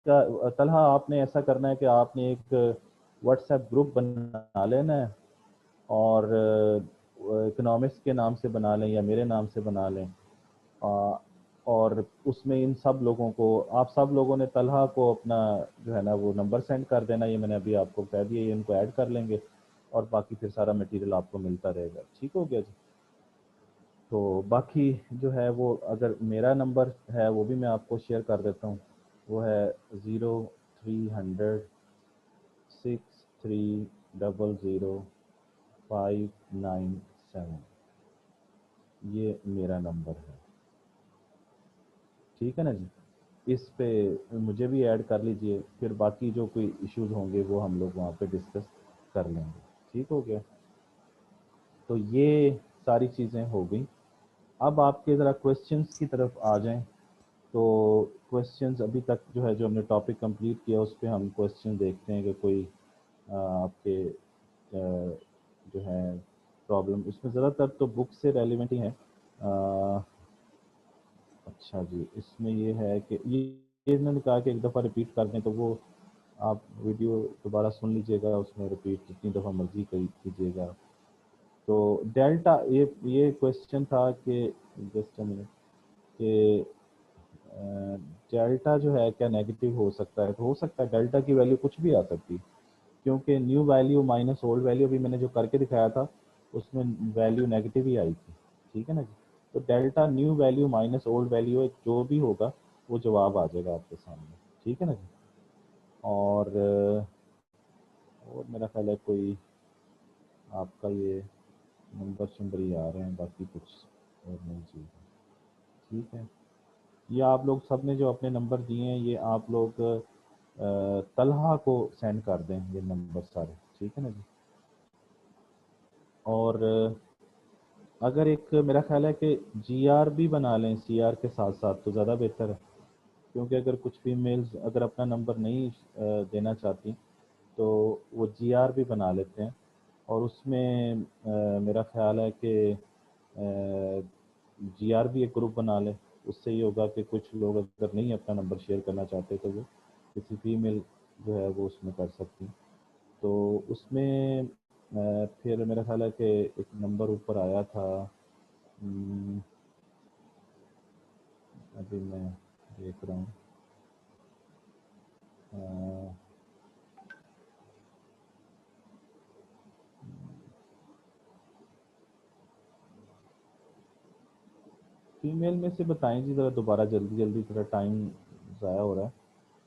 का। तलहा आपने ऐसा करना है कि आपने एक व्हाट्सएप ग्रुप बना लेना है और इकोनॉमिक्स के नाम से बना लें या मेरे नाम से बना लें। और उसमें इन सब लोगों को, आप सब लोगों ने तलहा को अपना जो है ना वो नंबर सेंड कर देना। ये मैंने अभी आपको कह दिया, ये इनको ऐड कर लेंगे और बाकी फिर सारा मटेरियल आपको मिलता रहेगा, ठीक हो गया जी। तो बाकी जो है वो अगर मेरा नंबर है वो भी मैं आपको शेयर कर देता हूँ। वो है 030063000597। ये मेरा नंबर है, ठीक है ना जी। इस पे मुझे भी ऐड कर लीजिए, फिर बाकी जो कोई इश्यूज होंगे वो हम लोग वहाँ पे डिस्कस कर लेंगे, ठीक हो गया। तो ये सारी चीज़ें हो गई। अब आपके ज़रा क्वेश्चंस की तरफ आ जाएं। तो क्वेश्चंस अभी तक जो है जो हमने टॉपिक कंप्लीट किया उस पर हम क्वेश्चन देखते हैं कि कोई आपके जो है प्रॉब्लम, इसमें ज़्यादातर तो बुक से रेलिवेंट ही है। अच्छा जी, इसमें ये है कि ये इन्होंने कहा कि एक दफ़ा रिपीट कर दें, तो वो आप वीडियो दोबारा सुन लीजिएगा, उसमें रिपीट जितनी दफ़ा मर्जी कीजिएगा। तो डेल्टा, ये क्वेश्चन था कि जस्ट अ मिनट कि डेल्टा जो है क्या नेगेटिव हो सकता है। तो हो सकता है, डेल्टा की वैल्यू कुछ भी आ सकती है, क्योंकि new value minus old value भी मैंने जो करके दिखाया था उसमें वैल्यू नेगेटिव ही आई थी, ठीक है ना जी। तो delta nu value minus old value जो भी होगा वो जवाब आ जाएगा आपके सामने, ठीक है ना जी। और मेरा ख्याल है कोई आपका ये नंबर शंबर ही आ रहे हैं, बाकी कुछ और नहीं चाहिए, ठीक है। ये आप लोग सब ने जो अपने नंबर दिए हैं ये आप लोग तलहा को सेंड कर दें ये नंबर सारे, ठीक है ना जी। और अगर एक मेरा ख्याल है कि GR भी बना लें CR के साथ साथ तो ज़्यादा बेहतर है, क्योंकि अगर कुछ फीमेल्स अगर अपना नंबर नहीं देना चाहती तो वो GR भी बना लेते हैं। और उसमें मेरा ख्याल है कि GR भी एक ग्रुप बना लें। उससे ये होगा कि कुछ लोग अगर नहीं अपना नंबर शेयर करना चाहते तो वो किसी फीमेल जो है वो उसमें कर सकती। तो उसमें फिर मेरा ख्याल है कि एक नंबर ऊपर आया था, अभी मैं देख रहा हूँ, फीमेल में से बताएं जी ज़रा दोबारा, जल्दी जल्दी, थोड़ा टाइम ज़ाया हो रहा है।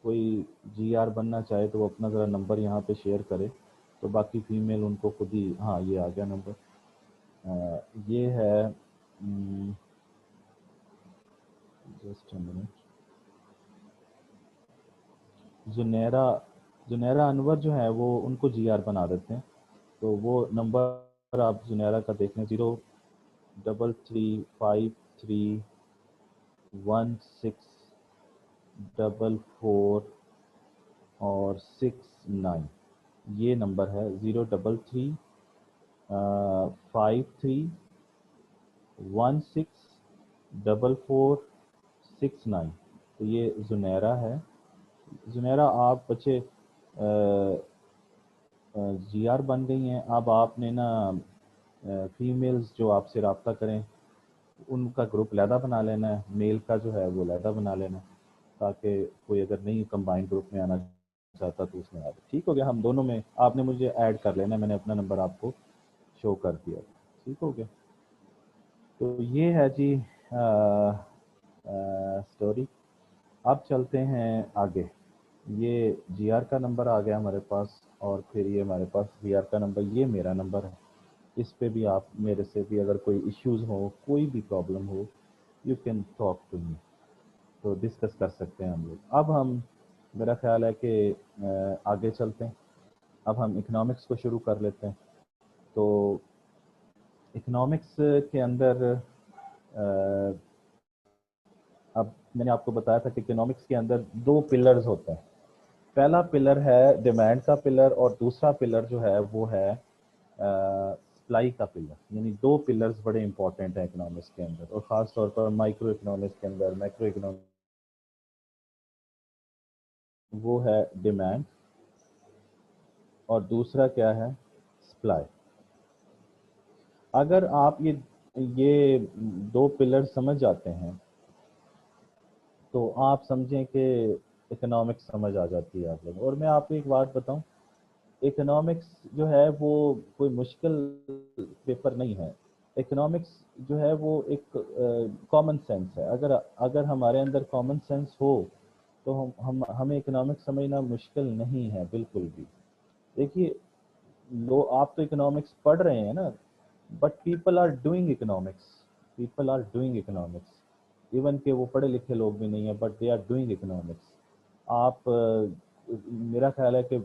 कोई GR बनना चाहे तो वो अपना ज़रा नंबर यहाँ पे शेयर करे, तो बाकी फीमेल उनको खुद ही, हाँ ये आ गया नंबर। ये है just a minute, Junaira, Junaira Anwar जो है वो उनको GR बना देते हैं। तो वो नंबर आप जुनैरा का देख लें, 033531644 और 69। ये नंबर है 033531644 69। तो ये जुनैरा है। जुनैरा आप बच्चे जीआर बन गई हैं। अब आपने ना फीमेल्स जो आपसे रब्ता करें उनका ग्रुप लहदा बना लेना है, मेल का जो है वो लहदा बना लेना है, ताकि कोई अगर नहीं कंबाइंड ग्रुप में आना चाहता तो उसमें आ जाए। ठीक हो गया। हम दोनों में आपने मुझे ऐड कर लेना है, मैंने अपना नंबर आपको शो कर दिया। ठीक हो गया। तो ये है जी स्टोरी। अब चलते हैं आगे। ये जीआर का नंबर आ गया हमारे पास, और फिर ये हमारे पास जीआर का नंबर, ये मेरा नंबर है। इस पे भी आप मेरे से भी अगर कोई इश्यूज हो, कोई भी प्रॉब्लम हो, you can talk to me, तो डिस्कस कर सकते हैं हम लोग। अब हम, मेरा ख्याल है कि आगे चलते हैं। अब हम इकोनॉमिक्स को शुरू कर लेते हैं। तो इकोनॉमिक्स के अंदर अब मैंने आपको बताया था कि इकोनॉमिक्स के अंदर दो पिलर्स होते हैं। पहला पिलर है डिमांड का पिलर, और दूसरा पिलर जो है वो है सप्लाई का पिलर। यानी दो पिलर्स बड़े इंपॉर्टेंट हैं इकोनॉमिक्स के अंदर, और ख़ास तौर पर माइक्रो इकोनॉमिक्स के अंदर, मैक्रो इकोनॉमिक्स, वो है डिमांड और दूसरा क्या है, सप्लाई। अगर आप ये दो पिलर समझ जाते हैं तो आप समझें कि इकोनॉमिक्स समझ आ जाती है आप लोग। और मैं आपको एक बात बताऊं, इकोनॉमिक्स जो है वो कोई मुश्किल पेपर नहीं है। इकोनॉमिक्स जो है वो एक कॉमन सेंस है। अगर अगर हमारे अंदर कॉमन सेंस हो तो हमें इकोनॉमिक्स समझना मुश्किल नहीं है बिल्कुल भी। देखिए, लो आप तो इकोनॉमिक्स पढ़ रहे हैं ना, but people are doing economics, people are doing economics. Even के वो पढ़े लिखे लोग भी नहीं है, but they are doing economics. आप मेरा ख्याल है कि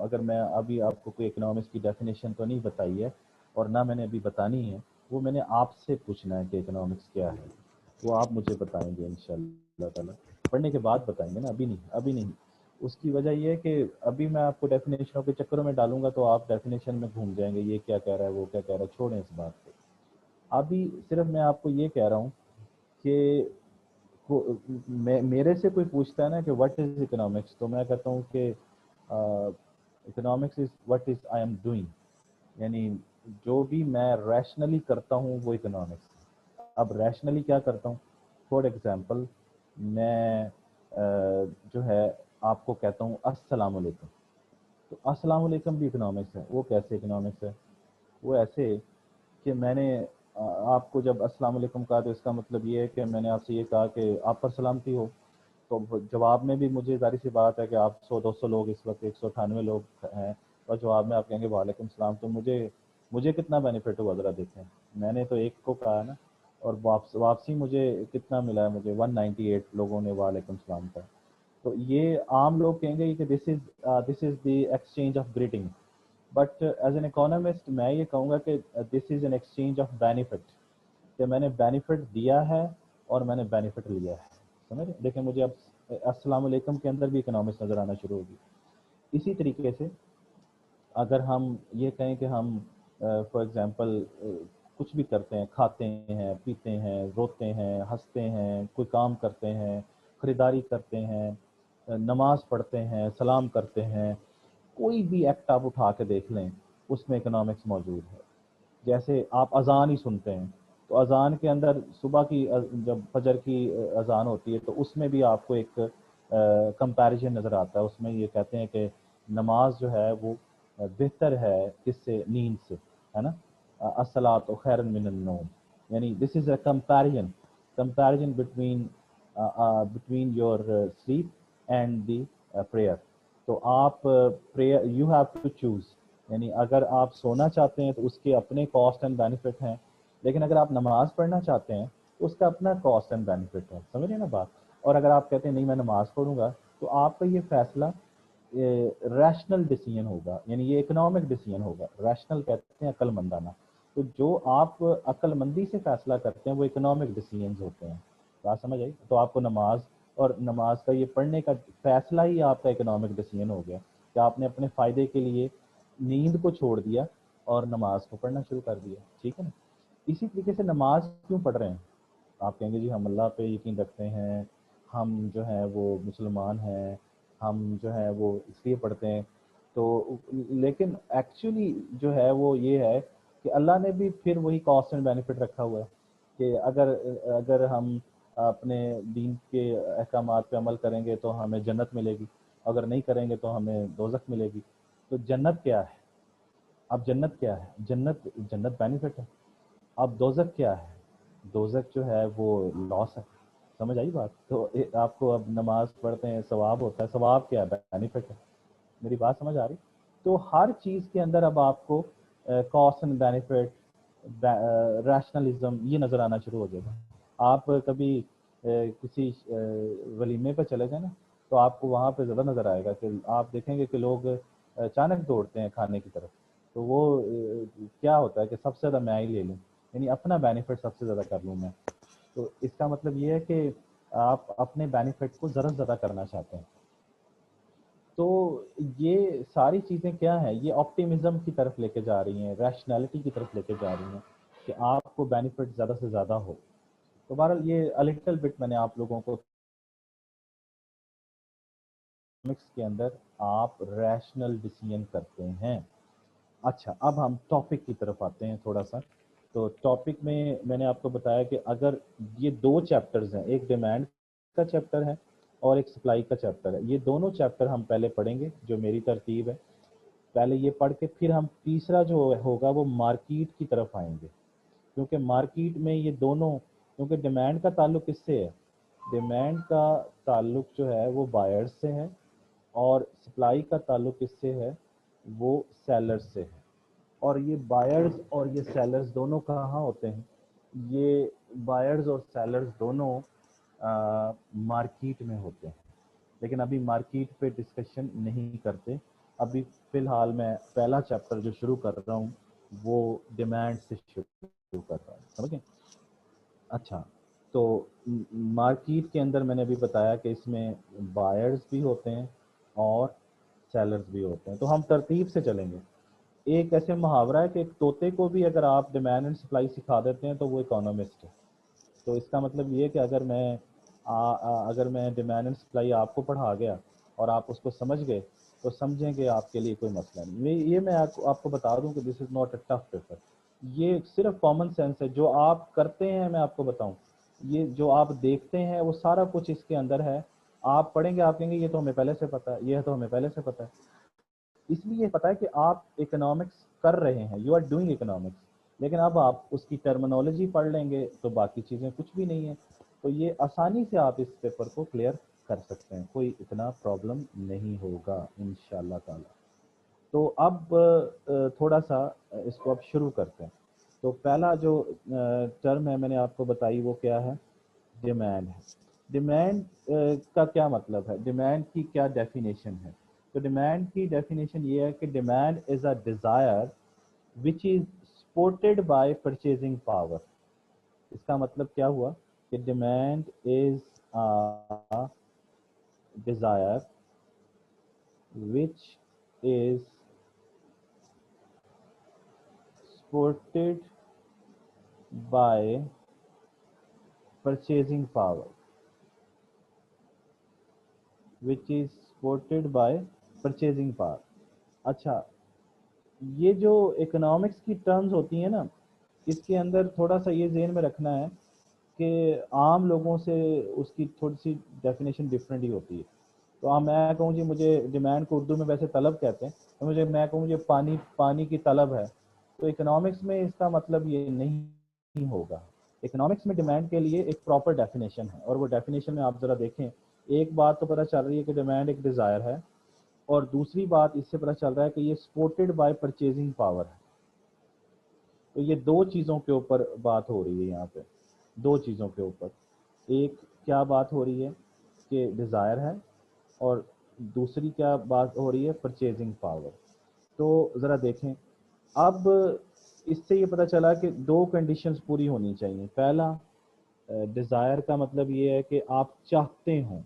अगर मैं अभी आपको कोई इकोनॉमिक्स की डेफिनेशन तो नहीं बताई है, और ना मैंने अभी बतानी है, वो मैंने आपसे पूछना है कि इकोनॉमिक्स क्या है। वो आप मुझे बताएंगे इंशाल्लाह ताला, पढ़ने के बाद बताएंगे ना, अभी नहीं, अभी नहीं। उसकी वजह ये है कि अभी मैं आपको डेफिनेशनों के चक्करों में डालूंगा तो आप डेफिनेशन में घूम जाएंगे, ये क्या कह रहा है, वो क्या कह रहा है, छोड़ें इस बात को। अभी सिर्फ मैं आपको ये कह रहा हूँ कि मेरे से कोई पूछता है ना कि व्हाट इज इकोनॉमिक्स, तो मैं कहता हूँ कि economics is what is I am doing. यानी जो भी मैं रैशनली करता हूँ वो इकोनॉमिक्स। अब रैशनली क्या करता हूँ, फॉर एग्जांपल मैं जो है आपको कहता हूँ अस्सलाम वालेकुम, तो अस्सलाम वालेकुम भी इकोनॉमिक्स है। वो कैसे इकोनॉमिक्स है? वो ऐसे कि मैंने आपको जब अस्सलाम वालेकुम कहा तो इसका मतलब ये है कि मैंने आपसे ये कहा कि आप पर सलामती हो। तो जवाब में भी मुझे जाहिर सी बात है कि आप 100-200 लोग, इस वक्त 198 लोग हैं, और जवाब में आप कहेंगे वालेकुम सलाम, तो मुझे मुझे कितना बेनिफिट हुआ ज़रा देखें। मैंने तो एक को कहा ना, और वापसी मुझे कितना मिला है, मुझे 198 लोगों ने वालेकुम सलाम कहा। तो ये आम लोग कहेंगे कि this is the exchange of greeting, but as an economist मैं ये कहूँगा कि this is an exchange of benefit, कि मैंने बेनिफिट दिया है और मैंने बेनिफिट लिया है। समझ रहे? देखें, मुझे अब अस्सलाम वालेकुम के अंदर भी इकोनॉमिक्स नज़र आना शुरू होगी। इसी तरीके से अगर हम ये कहें कि हम फॉर एग्जांपल कुछ भी करते हैं, खाते हैं, पीते हैं, रोते हैं, हंसते हैं, कोई काम करते हैं, ख़रीदारी करते हैं, नमाज पढ़ते हैं, सलाम करते हैं, कोई भी एक्ट आप उठा के देख लें उसमें इकोनॉमिक्स मौजूद है। जैसे आप अज़ान ही सुनते हैं, तो अज़ान के अंदर सुबह की जब फजर की अज़ान होती है तो उसमें भी आपको एक कंपैरिजन नज़र आता है। उसमें ये कहते हैं कि नमाज जो है वो बेहतर है किससे, नींद से, है ना। अस्सलातु खैरुम मिनन नौम, यानी this is a comparison between your sleep and the prayer. तो आप prayer, you have to choose, यानी अगर आप सोना चाहते हैं तो उसके अपने कॉस्ट एंड बेनिफिट हैं, लेकिन अगर आप नमाज पढ़ना चाहते हैं तो उसका अपना कॉस्ट एंड बेनिफिट है। समझ रहे हैं ना बात? और अगर आप कहते हैं नहीं मैं नमाज पढ़ूंगा, तो आपका ये फैसला रैशनल डिसीजन होगा, यानी ये इकोनॉमिक डिसीजन होगा। रैशनल कहते हैं अक्लमंदाना। तो जो आप अक्लमंदी से फैसला करते हैं वो इकोनॉमिक डिसीजन होते हैं। बात समझ आई? तो आपको नमाज, और नमाज का ये पढ़ने का फैसला ही आपका इकोनॉमिक डिसीजन हो गया कि आपने अपने फ़ायदे के लिए नींद को छोड़ दिया और नमाज को पढ़ना शुरू कर दिया। ठीक है ना? इसी तरीके से नमाज क्यों पढ़ रहे हैं? आप कहेंगे जी हम अल्लाह पे यकीन रखते हैं, हम जो है वो मुसलमान हैं, हम जो है वो इसलिए पढ़ते हैं। तो लेकिन एक्चुअली जो है वो ये है कि अल्लाह ने भी फिर वही कॉस्ट एंड बेनिफिट रखा हुआ है कि अगर अगर हम अपने दीन के अहकामात पे अमल करेंगे तो हमें जन्नत मिलेगी, अगर नहीं करेंगे तो हमें दोज़ख मिलेगी। तो जन्नत क्या है? अब जन्नत क्या है? जन्नत जन्नत बेनिफिट है। अब दोज़ख क्या है? दोज़ख जो है वो लॉस है। समझ आई बात? तो आपको अब नमाज पढ़ते हैं सवाब होता है, सवाब क्या है? बेनिफिट है। मेरी बात समझ आ रही? तो हर चीज़ के अंदर अब आपको कॉस्ट एंड बेनिफिट, रैशनलिज्म ये नज़र आना शुरू हो जाएगा। आप कभी किसी वलीमे पर चले जाए ना, तो आपको वहाँ पे ज़्यादा नज़र आएगा कि आप देखेंगे कि लोग अचानक दौड़ते हैं खाने की तरफ। तो वो क्या होता है कि सबसे ज़्यादा मैं ही ले लूँ, यानी अपना बेनिफिट सबसे ज़्यादा कर लूँ मैं। तो इसका मतलब ये है कि आप अपने बेनिफिट को ज़रा ज़्यादा करना चाहते हैं। तो ये सारी चीज़ें क्या हैं? ये ऑप्टिमिज्म की तरफ लेके जा रही हैं, रैशनैलिटी की तरफ लेके जा रही हैं कि आपको बेनिफिट ज़्यादा से ज़्यादा हो। तो बहरहाल ये अ लिटिल बिट मैंने आप लोगों को इकोनॉमिक्स के अंदर आप रैशनल डिसीजन करते हैं। अच्छा, अब हम टॉपिक की तरफ आते हैं थोड़ा सा। तो टॉपिक में मैंने आपको बताया कि अगर ये दो चैप्टर्स हैं, एक डिमांड का चैप्टर है और एक सप्लाई का चैप्टर है। ये दोनों चैप्टर हम पहले पढ़ेंगे, जो मेरी तरतीब है। पहले ये पढ़ के फिर हम तीसरा जो होगा वो मार्केट की तरफ आएंगे, क्योंकि मार्केट में ये दोनों, क्योंकि डिमांड का ताल्लुक किससे है? डिमांड का ताल्लुक जो है वो बायर्स से है और सप्लाई का ताल्लुक किससे है? वो सेलर्स से है। और ये बायर्स और ये सेलर्स दोनों कहाँ होते हैं? ये बायर्स और सेलर्स दोनों मार्केट में होते हैं। लेकिन अभी मार्केट पे डिस्कशन नहीं करते। अभी फ़िलहाल मैं पहला चैप्टर जो शुरू कर रहा हूँ वो डिमांड से शुरू कर रहा हूँ, समझ गए? अच्छा, तो मार्केट के अंदर मैंने अभी बताया कि इसमें बायर्स भी होते हैं और सेलर्स भी होते हैं। तो हम तरतीब से चलेंगे। एक ऐसे मुहावरा है कि एक तोते को भी अगर आप डिमांड एंड सप्लाई सिखा देते हैं तो वो इकोनॉमिस्ट है। तो इसका मतलब ये है कि अगर मैं डिमांड एंड सप्लाई आपको पढ़ा गया और आप उसको समझ गए तो समझेंगे आपके लिए कोई मसला नहीं। ये मैं आपको बता दूं कि this is not a tough paper. ये सिर्फ कॉमन सेंस है। जो आप करते हैं मैं आपको बताऊं, ये जो आप देखते हैं वो सारा कुछ इसके अंदर है। आप पढ़ेंगे, आप कहेंगे ये तो हमें पहले से पता है, ये तो हमें पहले से पता है। इसलिए पता है कि आप इकोनॉमिक्स कर रहे हैं, यू आर डूइंग इकोनॉमिक्स। लेकिन अब आप उसकी टर्मिनोलॉजी पढ़ लेंगे तो बाकी चीज़ें कुछ भी नहीं है। तो ये आसानी से आप इस पेपर को क्लियर कर सकते हैं, कोई इतना प्रॉब्लम नहीं होगा इंशाल्लाह ताला। तो अब थोड़ा सा इसको अब शुरू करते हैं। तो पहला जो टर्म है मैंने आपको बताई वो क्या है? डिमांड है। डिमांड का क्या मतलब है? डिमांड की क्या डेफिनेशन है? तो डिमांड की डेफिनेशन ये है कि demand is a desire which is supported by purchasing power. इसका मतलब क्या हुआ कि demand is a desire which is supported by purchasing power, which is supported by purchasing power. अच्छा, ये जो इकोनॉमिक्स की टर्म्स होती हैं ना, इसके अंदर थोड़ा सा ये ज़हन में रखना है कि आम लोगों से उसकी थोड़ी सी डेफिनेशन डिफरेंट ही होती है। तो मैं कहूँ जी मुझे डिमांड को उर्दू में वैसे तलब कहते हैं, तो मैं कहूँ मुझे पानी पानी की तलब है, तो इकोनॉमिक्स में इसका मतलब ये नहीं होगा। इकोनॉमिक्स में डिमांड के लिए एक प्रॉपर डेफिनेशन है और वो डेफिनेशन में आप ज़रा देखें। एक बात तो पता चल रही है कि डिमांड एक डिज़ायर है और दूसरी बात इससे पता चल रहा है कि ये सपोर्टेड बाय परचेजिंग पावर है। तो ये दो चीज़ों के ऊपर बात हो रही है यहाँ पे, दो चीज़ों के ऊपर। एक क्या बात हो रही है कि डिज़ायर है और दूसरी क्या बात हो रही है? Purchasing power. तो ज़रा देखें। अब इससे ये पता चला कि दो कंडीशंस पूरी होनी चाहिए। पहला, डिज़ायर का मतलब ये है कि आप चाहते हो,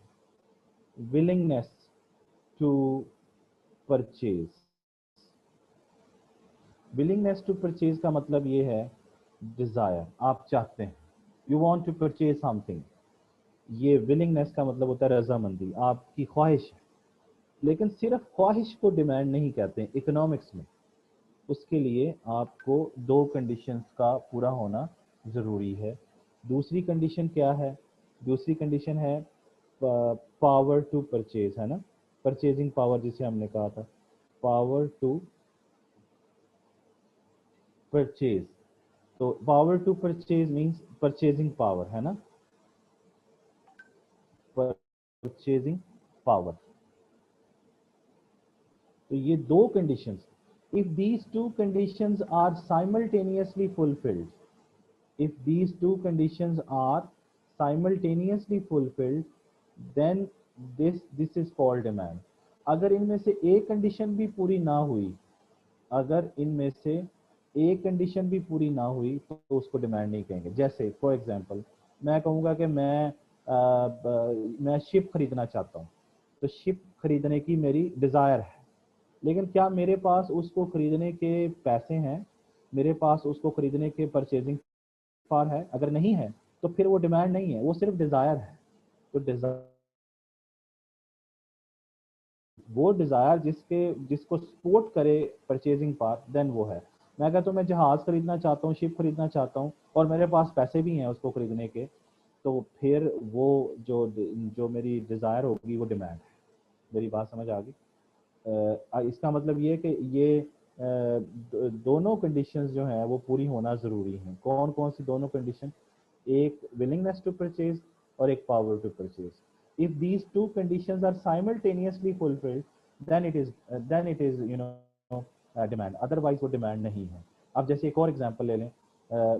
willingness to purchase. Willingness to purchase का मतलब ये है डिज़ायर, आप चाहते हैं। You want to purchase something, ये विलिंगनेस का मतलब होता है रजामंदी, आपकी ख्वाहिश है। लेकिन सिर्फ ख्वाहिश को डिमांड नहीं कहते इकोनॉमिक्स में, उसके लिए आपको दो कंडीशंस का पूरा होना ज़रूरी है। दूसरी कंडीशन क्या है? दूसरी कंडीशन है पावर टू परचेज, है ना, परचेजिंग पावर जिसे हमने कहा था, पावर टू परचेज। तो power to purchase means purchasing power, है ना, परचेजिंग पावर। तो ये दो conditions, if these two conditions are simultaneously fulfilled, if these two conditions are simultaneously fulfilled, then this is called demand. अगर इनमें से एक कंडीशन भी पूरी ना हुई, अगर इनमें से एक कंडीशन भी पूरी ना हुई तो उसको डिमांड नहीं कहेंगे। जैसे फॉर एग्जांपल मैं कहूँगा कि मैं शिप खरीदना चाहता हूँ, तो शिप खरीदने की मेरी डिज़ायर है, लेकिन क्या मेरे पास उसको खरीदने के पैसे हैं, मेरे पास उसको खरीदने के परचेजिंग पावर है? अगर नहीं है तो फिर वो डिमांड नहीं है, वो सिर्फ डिजायर है। तो वो डिजायर जिसको सपोर्ट करे परचेजिंग पावर, देन वो है। मैं कहता हूँ मैं जहाज खरीदना चाहता हूँ, शिप खरीदना चाहता हूँ और मेरे पास पैसे भी हैं उसको खरीदने के, तो फिर वो जो मेरी डिजायर होगी वो डिमांड है। मेरी बात समझ आ गई? इसका मतलब ये है कि ये दोनों कंडीशंस जो हैं वो पूरी होना ज़रूरी हैं। कौन कौन सी दोनों कंडीशन? एक विलिंगनेस टू परचेज और एक power to purchase. If these two conditions are simultaneously fulfilled, then it is demand, otherwise वो डिमांड नहीं है। अब जैसे एक और एग्जांपल ले लें,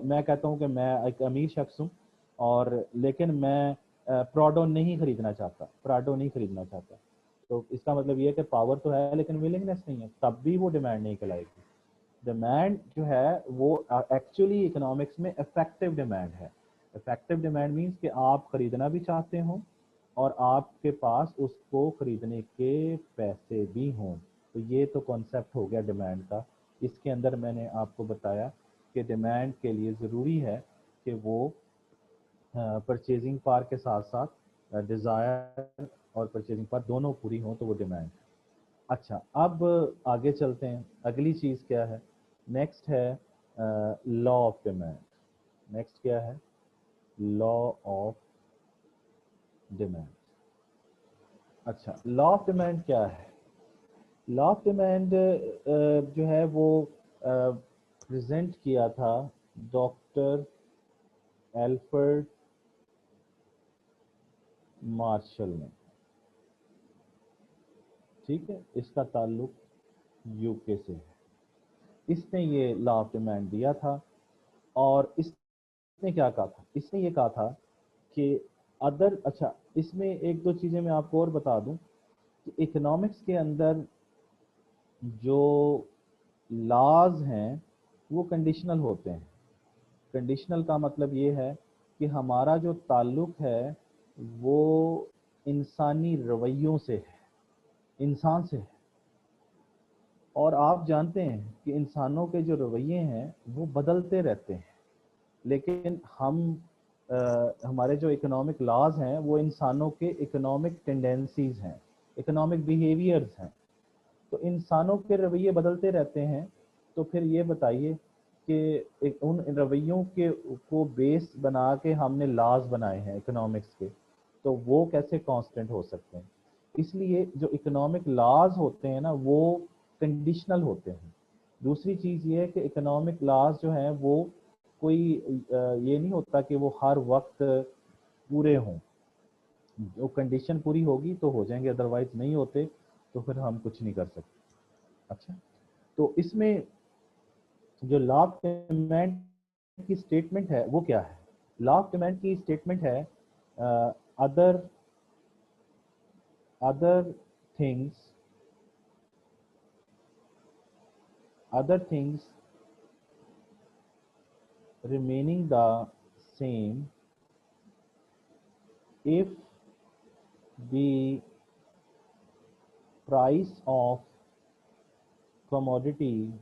मैं कहता हूँ कि मैं एक अमीर शख्स हूँ और लेकिन मैं प्राडो नहीं खरीदना चाहता, प्राडो नहीं खरीदना चाहता, तो इसका मतलब ये है कि पावर तो है लेकिन विलिंगनेस नहीं है, तब भी वो डिमांड नहीं कहलाएगी। डिमांड जो है वो एक्चुअली इकोनॉमिक्स में इफेक्टिव डिमांड है। इफेक्टिव डिमांड मीन्स कि आप खरीदना भी चाहते हो और आपके पास उसको खरीदने के पैसे भी हों। तो ये तो कॉन्सेप्ट हो गया डिमांड का। इसके अंदर मैंने आपको बताया कि डिमांड के लिए ज़रूरी है कि वो परचेजिंग पावर के साथ साथ डिज़ायर और परचेजिंग पावर दोनों पूरी हों तो वो डिमांड है। अच्छा, अब आगे चलते हैं। अगली चीज़ क्या है? नेक्स्ट है लॉ ऑफ डिमांड। नेक्स्ट क्या है? Law of demand. अच्छा, लॉ ऑफ डिमांड क्या है? लॉ ऑफ डिमांड जो है वो प्रेजेंट किया था डॉक्टर एल्फ्रेड मार्शल ने। ठीक है, इसका ताल्लुक यूके से है। इसने ये लॉ ऑफ डिमांड दिया था और इसने क्या कहा था? इसने ये कहा था कि अच्छा, इसमें एक दो चीज़ें मैं आपको और बता दूं कि इकोनॉमिक्स के अंदर जो लॉज हैं वो कंडीशनल होते हैं। कंडीशनल का मतलब ये है कि हमारा जो ताल्लुक है वो इंसानी रवैयों से है, इंसान से है। और आप जानते हैं कि इंसानों के जो रवैये हैं वो बदलते रहते हैं, लेकिन हमारे जो इकोनॉमिक लॉज हैं वो इंसानों के इकोनॉमिक टेंडेंसीज हैं, इकोनॉमिक बिहेवियर्स हैं। तो इंसानों के रवैये बदलते रहते हैं, तो फिर ये बताइए कि उन रवैयों के को बेस बना के हमने लॉज बनाए हैं इकोनॉमिक्स के, तो वो कैसे कांस्टेंट हो सकते हैं? इसलिए जो इकोनॉमिक लॉज होते हैं ना वो कंडीशनल होते हैं। दूसरी चीज़ ये है कि इकोनॉमिक लॉज जो हैं वो कोई ये नहीं होता कि वो हर वक्त पूरे हों। जो कंडीशन पूरी होगी तो हो जाएंगे, अदरवाइज नहीं होते तो फिर हम कुछ नहीं कर सकते। अच्छा, तो इसमें जो लॉ ऑफ डिमांड की स्टेटमेंट है वो क्या है? लॉ ऑफ डिमांड की स्टेटमेंट है other other things remaining the same if the price of commodity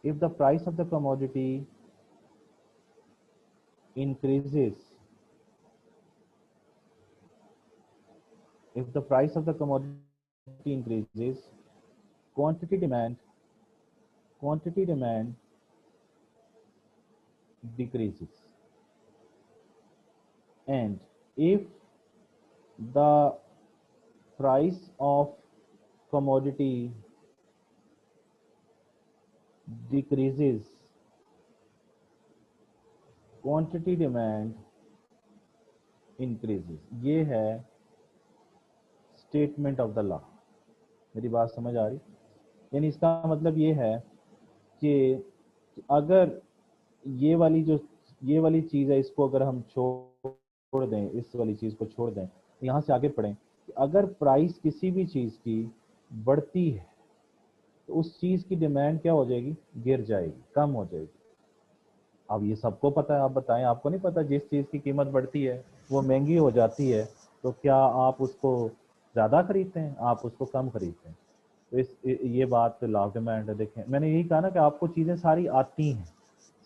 if the price of the commodity increases, if the price of the commodity increases, quantity demand decreases, and if the price of commodity decreases, quantity demand increases। ये है statement of the law. मेरी बात समझ आ रही? यानी इसका मतलब ये है कि अगर ये वाली चीज़ है, इसको अगर हम छोड़ दें, इस वाली चीज़ को छोड़ दें, यहाँ से आगे पढ़ें कि अगर प्राइस किसी भी चीज़ की बढ़ती है तो उस चीज़ की डिमांड क्या हो जाएगी? गिर जाएगी, कम हो जाएगी। अब ये सबको पता है, आप बताएं, आपको नहीं पता? जिस चीज़ की कीमत बढ़ती है वो महंगी हो जाती है, तो क्या आप उसको ज़्यादा खरीदते हैं? आप उसको कम खरीदते हैं। तो ये बात लॉ ऑफ डिमांड है। देखें, मैंने यही कहा ना कि आपको चीज़ें सारी आती हैं,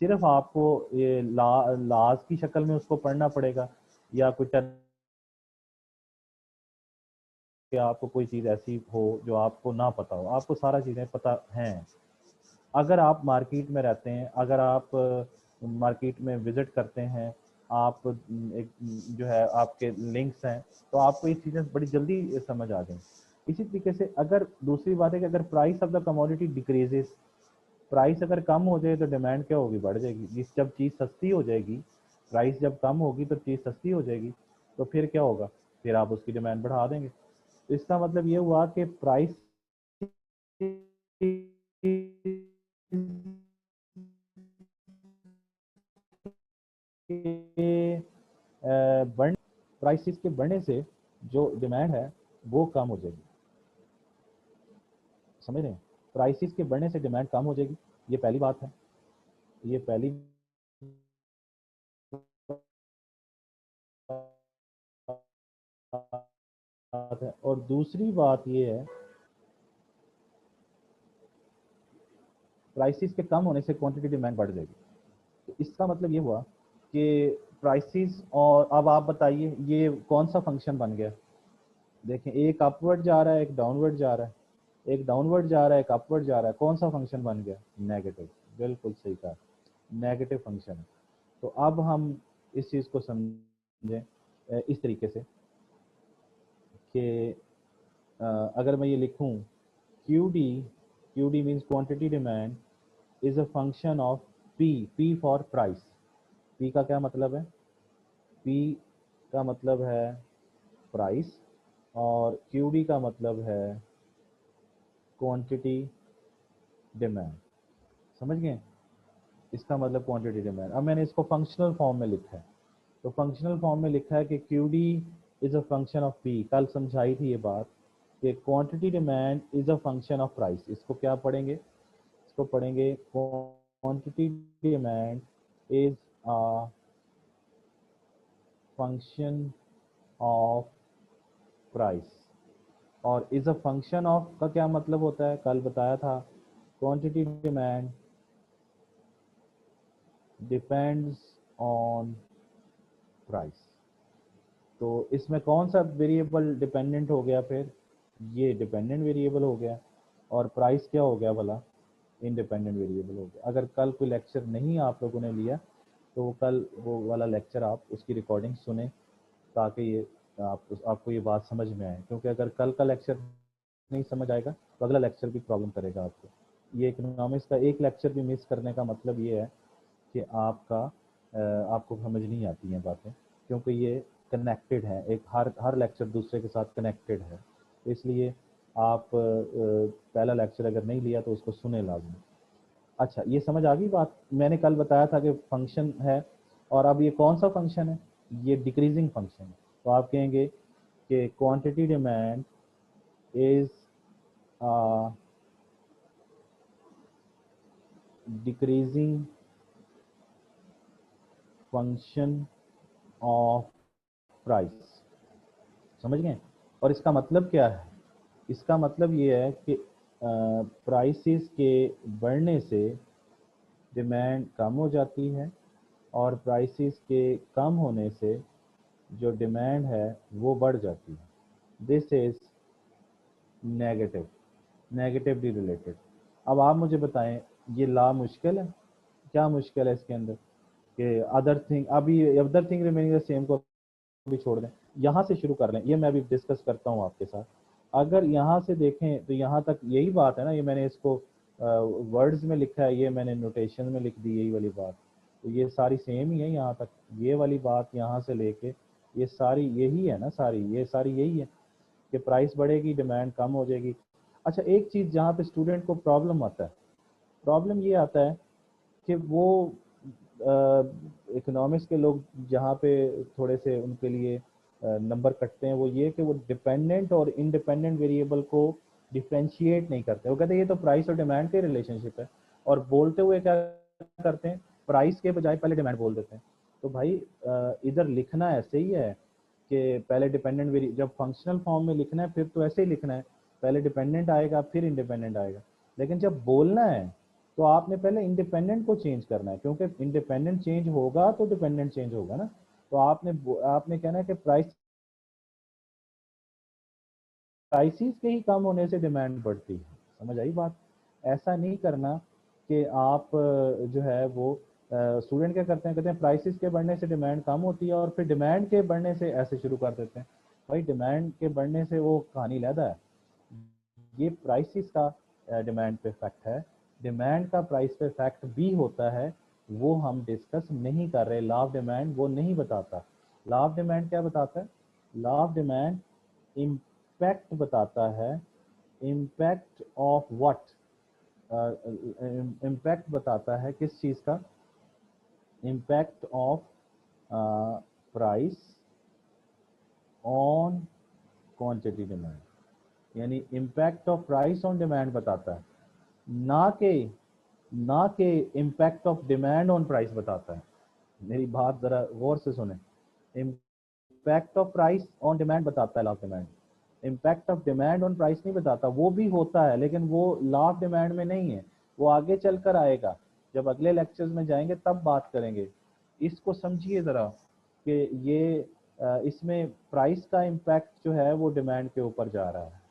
सिर्फ आपको ये लाज की शक्ल में उसको पढ़ना पड़ेगा, या कुछ कि आपको कोई चीज़ ऐसी हो जो आपको ना पता हो। आपको सारा चीज़ें पता हैं। अगर आप मार्केट में रहते हैं, अगर आप मार्केट में विजिट करते हैं, आप एक जो है आपके लिंक्स हैं, तो आपको ये चीज़ें बड़ी जल्दी समझ आ जाएंगी। इसी तरीके से अगर दूसरी बात है कि अगर price of the commodity decreases, price अगर कम हो जाए तो डिमांड क्या होगी? बढ़ जाएगी। जब चीज़ सस्ती हो जाएगी, प्राइस जब कम होगी तो चीज़ सस्ती हो जाएगी, तो फिर क्या होगा? फिर आप उसकी डिमांड बढ़ा देंगे। तो इसका मतलब ये हुआ कि प्राइस बढ़ प्राइसेस के बढ़ने से जो डिमांड है वो कम हो जाएगी। समझ रहे हैं? प्राइसेस के बढ़ने से डिमांड कम हो जाएगी, ये पहली बात है। ये पहली बात है। और दूसरी बात ये है, प्राइसेस के कम होने से क्वांटिटी डिमांड बढ़ जाएगी। तो इसका मतलब ये हुआ कि प्राइसेस, और अब आप बताइए ये कौन सा फंक्शन बन गया? देखें, एक अपवर्ड जा रहा है, एक डाउनवर्ड जा रहा है, एक डाउनवर्ड जा रहा है, एक अपवर्ड जा रहा है। कौन सा फंक्शन बन गया? नेगेटिव। बिल्कुल सही कहा, नेगेटिव फंक्शन। तो अब हम इस चीज़ को समझें इस तरीके से कि अगर मैं ये लिखूं, Q D means quantity demand is a function of P for price. P का क्या मतलब है? पी का मतलब है प्राइस, और क्यू डी का मतलब है क्वांटिटी डिमांड। समझ गए? इसका मतलब क्वांटिटी डिमांड। अब मैंने इसको फंक्शनल फॉर्म में लिखा है, तो फंक्शनल फॉर्म में लिखा है कि Q D is a function of P. कल समझाई थी ये बात कि quantity demand is a function of price. इसको क्या पढ़ेंगे? इसको पढ़ेंगे quantity demand is a function of price. और इज अ फंक्शन ऑफ का क्या मतलब होता है? कल बताया था, quantity demand depends on price. तो इसमें कौन सा वेरिएबल डिपेंडेंट हो गया? फिर ये डिपेंडेंट वेरिएबल हो गया, और प्राइस क्या हो गया भला? इंडिपेंडेंट वेरिएबल हो गया। अगर कल कोई लेक्चर नहीं आप लोगों ने लिया तो कल वो वाला लेक्चर आप उसकी रिकॉर्डिंग सुने, ताकि ये आपको ये बात समझ में आए। क्योंकि अगर कल का लेक्चर नहीं समझ आएगा तो अगला लेक्चर भी प्रॉब्लम करेगा आपको। ये इकोनॉमिक्स का एक लेक्चर भी मिस करने का मतलब ये है कि आपको समझ नहीं आती हैं बातें, क्योंकि ये कनेक्टेड है। एक हर लेक्चर दूसरे के साथ कनेक्टेड है। इसलिए आप पहला लेक्चर अगर नहीं लिया तो उसको सुने लाजमी। अच्छा, ये समझ आ गई बात? मैंने कल बताया था कि फंक्शन है, और अब ये कौन सा फंक्शन है? ये डिक्रीजिंग फंक्शन है। तो आप कहेंगे कि quantity demand is decreasing function of price. समझ गए? और इसका मतलब क्या है? इसका मतलब ये है कि प्राइसेस के बढ़ने से डिमांड कम हो जाती है, और प्राइसेस के कम होने से जो डिमांड है वो बढ़ जाती है। This is negative, negatively related. अब आप मुझे बताएं, ये लॉ मुश्किल है? क्या मुश्किल है इसके अंदर कि अदर थिंग, अभी other thing remaining the same को भी छोड़ दें, यहाँ से शुरू कर लें, ये मैं अभी डिस्कस करता हूँ आपके साथ। अगर यहाँ से देखें तो यहाँ तक यही बात है ना, ये मैंने इसको वर्ड्स में लिखा है, ये मैंने नोटेशन में लिख दी, यही वाली बात, तो ये सारी सेम ही है यहाँ तक, ये वाली बात यहाँ से लेके ये सारी यही है ना, सारी ये सारी यही है कि प्राइस बढ़ेगी, डिमांड कम हो जाएगी। अच्छा, एक चीज़ जहाँ पे स्टूडेंट को प्रॉब्लम आता है, प्रॉब्लम ये आता है कि वो इकोनॉमिक्स के लोग जहाँ पे थोड़े से उनके लिए नंबर कटते हैं, वो ये कि वो डिपेंडेंट और इंडिपेंडेंट वेरिएबल को डिफ्रेंशिएट नहीं करते। वो कहते हैं ये तो प्राइस और डिमांड के रिलेशनशिप है, और बोलते हुए क्या करते हैं, प्राइस के बजाय पहले डिमांड बोल देते हैं। तो भाई इधर लिखना ऐसे ही है कि पहले डिपेंडेंट वेरी, जब फंक्शनल फॉर्म में लिखना है फिर तो ऐसे ही लिखना है, पहले डिपेंडेंट आएगा फिर इंडिपेंडेंट आएगा। लेकिन जब बोलना है तो आपने पहले इंडिपेंडेंट को चेंज करना है, क्योंकि इंडिपेंडेंट चेंज होगा तो डिपेंडेंट चेंज होगा ना। तो आपने कहना है कि प्राइसेस के ही कम होने से डिमांड बढ़ती है। समझ आई बात? ऐसा नहीं करना कि आप जो है वो स्टूडेंट क्या करते हैं, कहते हैं प्राइसेस के बढ़ने से डिमांड कम होती है, और फिर डिमांड के बढ़ने से ऐसे शुरू कर देते हैं। भाई डिमांड के बढ़ने से वो कहानी लहदा है, ये प्राइसेस का डिमांड पे इफेक्ट है, डिमांड का प्राइस पे इफेक्ट भी होता है, वो हम डिस्कस नहीं कर रहे। लॉ ऑफ डिमांड वो नहीं बताता। लॉ ऑफ डिमांड क्या बताता है? लॉ ऑफ डिमांड इम्पैक्ट बताता है। Impact of what? इम्पैक्ट बताता है किस चीज़ का? Impact of price on quantity demand, यानी impact of price on demand बताता है, ना के impact of demand on price बताता है। मेरी बात जरा गौर से सुने। Impact of price on demand बताता है law of demand, impact of demand on price नहीं बताता। वो भी होता है लेकिन वो लॉ ऑफ डिमांड में नहीं है, वो आगे चलकर आएगा, जब अगले लेक्चर्स में जाएंगे तब बात करेंगे। इसको समझिए ज़रा कि ये इसमें प्राइस का इम्पैक्ट जो है वो डिमांड के ऊपर जा रहा है।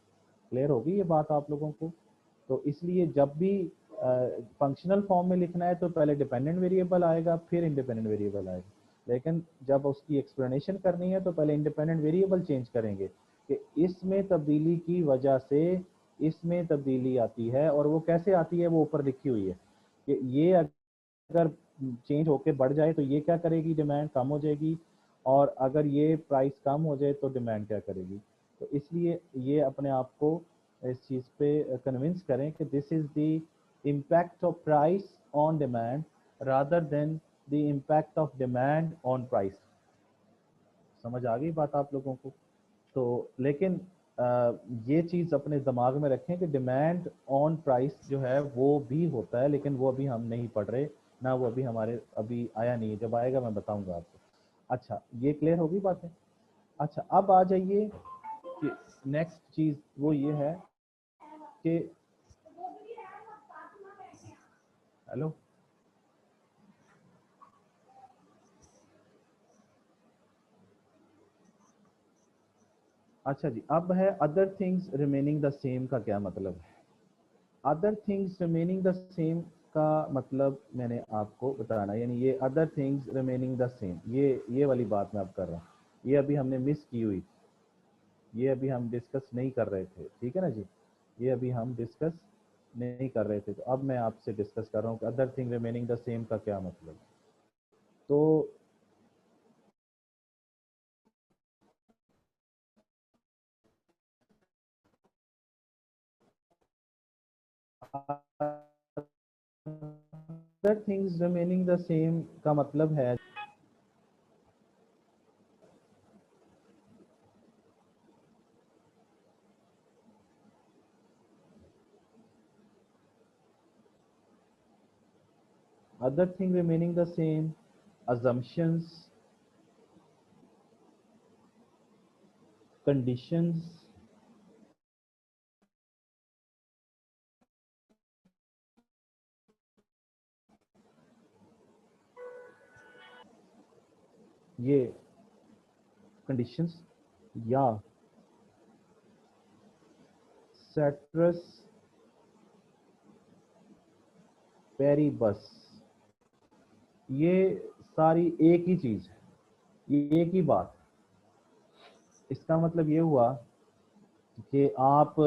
क्लियर होगी ये बात आप लोगों को? तो इसलिए जब भी फंक्शनल फॉर्म में लिखना है तो पहले डिपेंडेंट वेरिएबल आएगा फिर इंडिपेंडेंट वेरिएबल आएगा, लेकिन जब उसकी एक्सप्लेनेशन करनी है तो पहले इंडिपेंडेंट वेरिएबल चेंज करेंगे कि इसमें तब्दीली की वजह से इसमें तब्दीली आती है, और वो कैसे आती है वो ऊपर लिखी हुई है कि ये अगर चेंज होके बढ़ जाए तो ये क्या करेगी, डिमांड कम हो जाएगी, और अगर ये प्राइस कम हो जाए तो डिमांड क्या करेगी। तो इसलिए ये अपने आप को इस चीज़ पे कन्विंस करें कि this is the impact of price on demand rather than the impact of demand on price. समझ आ गई बात आप लोगों को? तो लेकिन ये चीज़ अपने दिमाग में रखें कि डिमांड ऑन प्राइस जो है वो भी होता है, लेकिन वो अभी हम नहीं पढ़ रहे, ना वो अभी हमारे अभी आया नहीं है, जब आएगा मैं बताऊंगा आपको। अच्छा, ये क्लियर होगी बातें? अच्छा, अब आ जाइए कि नेक्स्ट चीज़ वो ये है कि हेलो, अच्छा जी, अब है other things remaining the same का क्या मतलब है? Other things remaining the same का मतलब मैंने आपको बताना, यानी ये other things remaining the same, ये वाली बात मैं अब कर रहा हूँ, ये अभी हमने मिस की हुई, ये अभी हम डिस्कस नहीं कर रहे थे, ठीक है ना जी, ये अभी हम डिस्कस नहीं कर रहे थे, तो अब मैं आपसे डिस्कस कर रहा हूँ कि other thing remaining the same का क्या मतलब है। तो other things remaining the same का मतलब है, other thing remaining the same, assumptions, conditions, ये कंडीशंस या सेट्रस पेरिबस, ये सारी एक ही चीज है, ये एक ही बात। इसका मतलब ये हुआ कि आप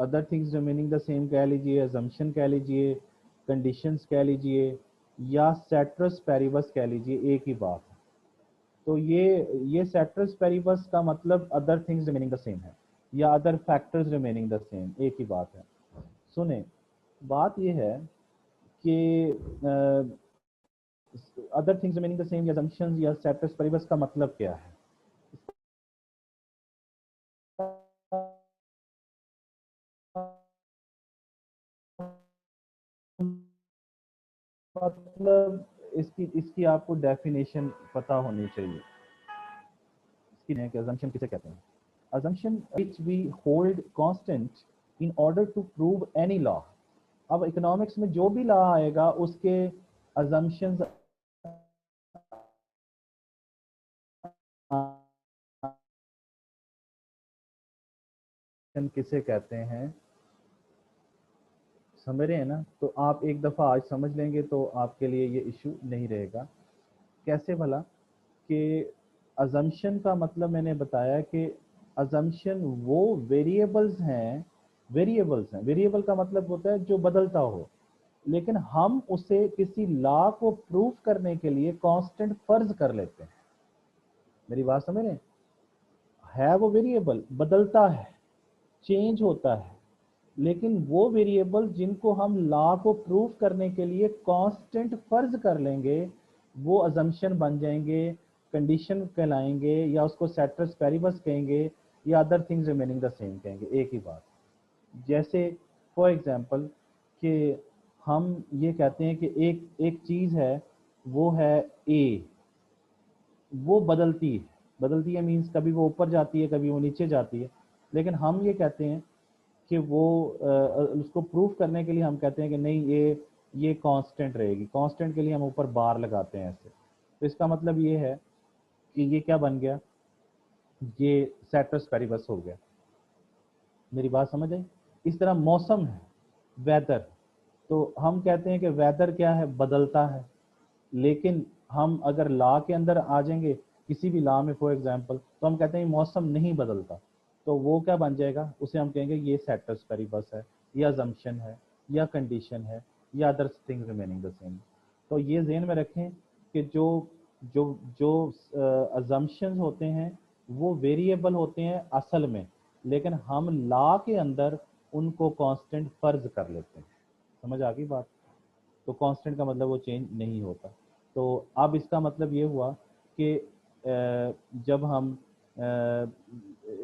other things remaining the same कह लीजिए, अजम्पशन कह लीजिए, कंडीशंस कह लीजिए, या सेट्रस पेरिबस कह लीजिए, एक ही बात है। तो ये सेट्रस पेरिबस का मतलब other things remaining the same है या other factors remaining the same, एक ही बात है। सुने, बात ये है कि other things remaining the same या assumptions या सेट्रस पेरिबस का मतलब क्या है? मतलब इसकी इसकी आपको डेफिनेशन पता होनी चाहिए। इसकी है कि assumption किसे कहते हैं? assumption which we hold constant in order to prove any law। अब इकोनॉमिक्स में जो भी लॉ आएगा उसके assumptions किसे कहते हैं, समझ रहे हैं ना? तो आप एक दफ़ा आज समझ लेंगे तो आपके लिए ये इशू नहीं रहेगा। कैसे भला? कि अजम्पशन का मतलब मैंने बताया कि अजम्पशन वो वेरिएबल्स हैं, वेरिएबल का मतलब होता है जो बदलता हो, लेकिन हम उसे किसी लॉ को प्रूव करने के लिए कांस्टेंट फर्ज कर लेते हैं। मेरी बात समझ रहे हैं? है वो वेरिएबल, बदलता है, चेंज होता है, लेकिन वो वेरिएबल जिनको हम लॉ को प्रूव करने के लिए कांस्टेंट फर्ज कर लेंगे वो अजम्पशन बन जाएंगे, कंडीशन कहलाएंगे, या उसको सेट्रस पेरिबस कहेंगे, या other things remaining the same कहेंगे, एक ही बात। जैसे फॉर एग्जांपल कि हम ये कहते हैं कि एक एक चीज़ है, वो है ए, वो बदलती है मीन्स कभी वो ऊपर जाती है, कभी वो नीचे जाती है, लेकिन हम ये कहते हैं कि वो उसको प्रूफ करने के लिए हम कहते हैं कि नहीं, ये कांस्टेंट रहेगी। कांस्टेंट के लिए हम ऊपर बार लगाते हैं ऐसे। तो इसका मतलब ये है कि ये क्या बन गया, ये सेट्रस पेरिबस हो गया। मेरी बात समझ आई? इस तरह मौसम है, वेदर, तो हम कहते हैं कि वेदर क्या है, बदलता है, लेकिन हम अगर लॉ के अंदर आ जाएंगे, किसी भी लॉ में फॉर एग्जांपल, तो हम कहते हैं मौसम नहीं बदलता, तो वो क्या बन जाएगा, उसे हम कहेंगे ये सेट्रस पेरिबस है, या अजम्पशन है, या कंडीशन है, या other things remaining the same. तो ये ज़हन में रखें कि जो जो जो अजम्पशंस होते हैं वो वेरिएबल होते हैं असल में, लेकिन हम लॉ के अंदर उनको कांस्टेंट फर्ज कर लेते हैं। समझ आ गई बात? तो कांस्टेंट का मतलब वो चेंज नहीं होता। तो अब इसका मतलब ये हुआ कि जब हम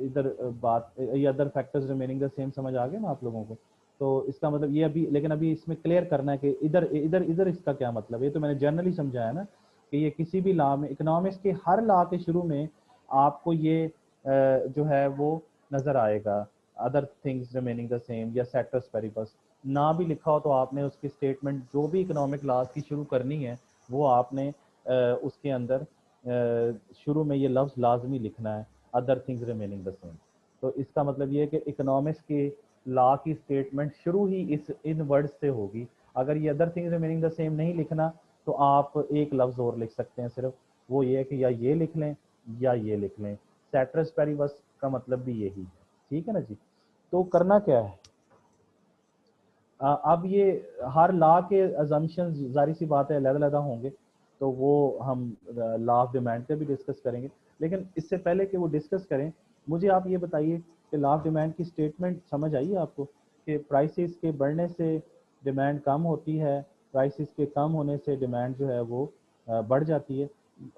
इधर बात, ये other factors remaining the same समझ आ गए ना आप लोगों को? तो इसका मतलब ये अभी, लेकिन अभी इसमें क्लियर करना है कि इधर इधर इधर इसका क्या मतलब है। ये तो मैंने जनरली समझाया ना कि ये किसी भी लॉ में, इकोनॉमिक्स के हर लॉ के शुरू में आपको ये जो है वो नज़र आएगा, other things remaining the same या सेट्रस पेरिबस। ना भी लिखा हो तो आपने उसकी स्टेटमेंट जो भी इकोनॉमिक लॉज की शुरू करनी है वो आपने उसके अंदर शुरू में ये लफ्ज़ लाजमी लिखना है, other things remaining the same. तो इसका मतलब ये है कि इकोनॉमिक्स के लॉ की स्टेटमेंट शुरू ही इन वर्ड्स से होगी। अगर ये other things remaining the same नहीं लिखना तो आप एक लफ्ज़ और लिख सकते हैं सिर्फ, वो ये है कि या ये लिख लें या ये लिख लें। सेट्रस पेरिबस का मतलब भी यही है। ठीक है ना जी? तो करना क्या है, अब ये हर लॉ के अजम्पशन जारी सी बात है अलग-अलग होंगे, तो वो हम लॉ ऑफ डिमांड पे भी डिस्कस करेंगे। लेकिन इससे पहले कि वो डिस्कस करें, मुझे आप ये बताइए कि लॉ ऑफ डिमांड की स्टेटमेंट समझ आई आपको कि प्राइसेस के बढ़ने से डिमांड कम होती है, प्राइसेस के कम होने से डिमांड जो है वो बढ़ जाती है,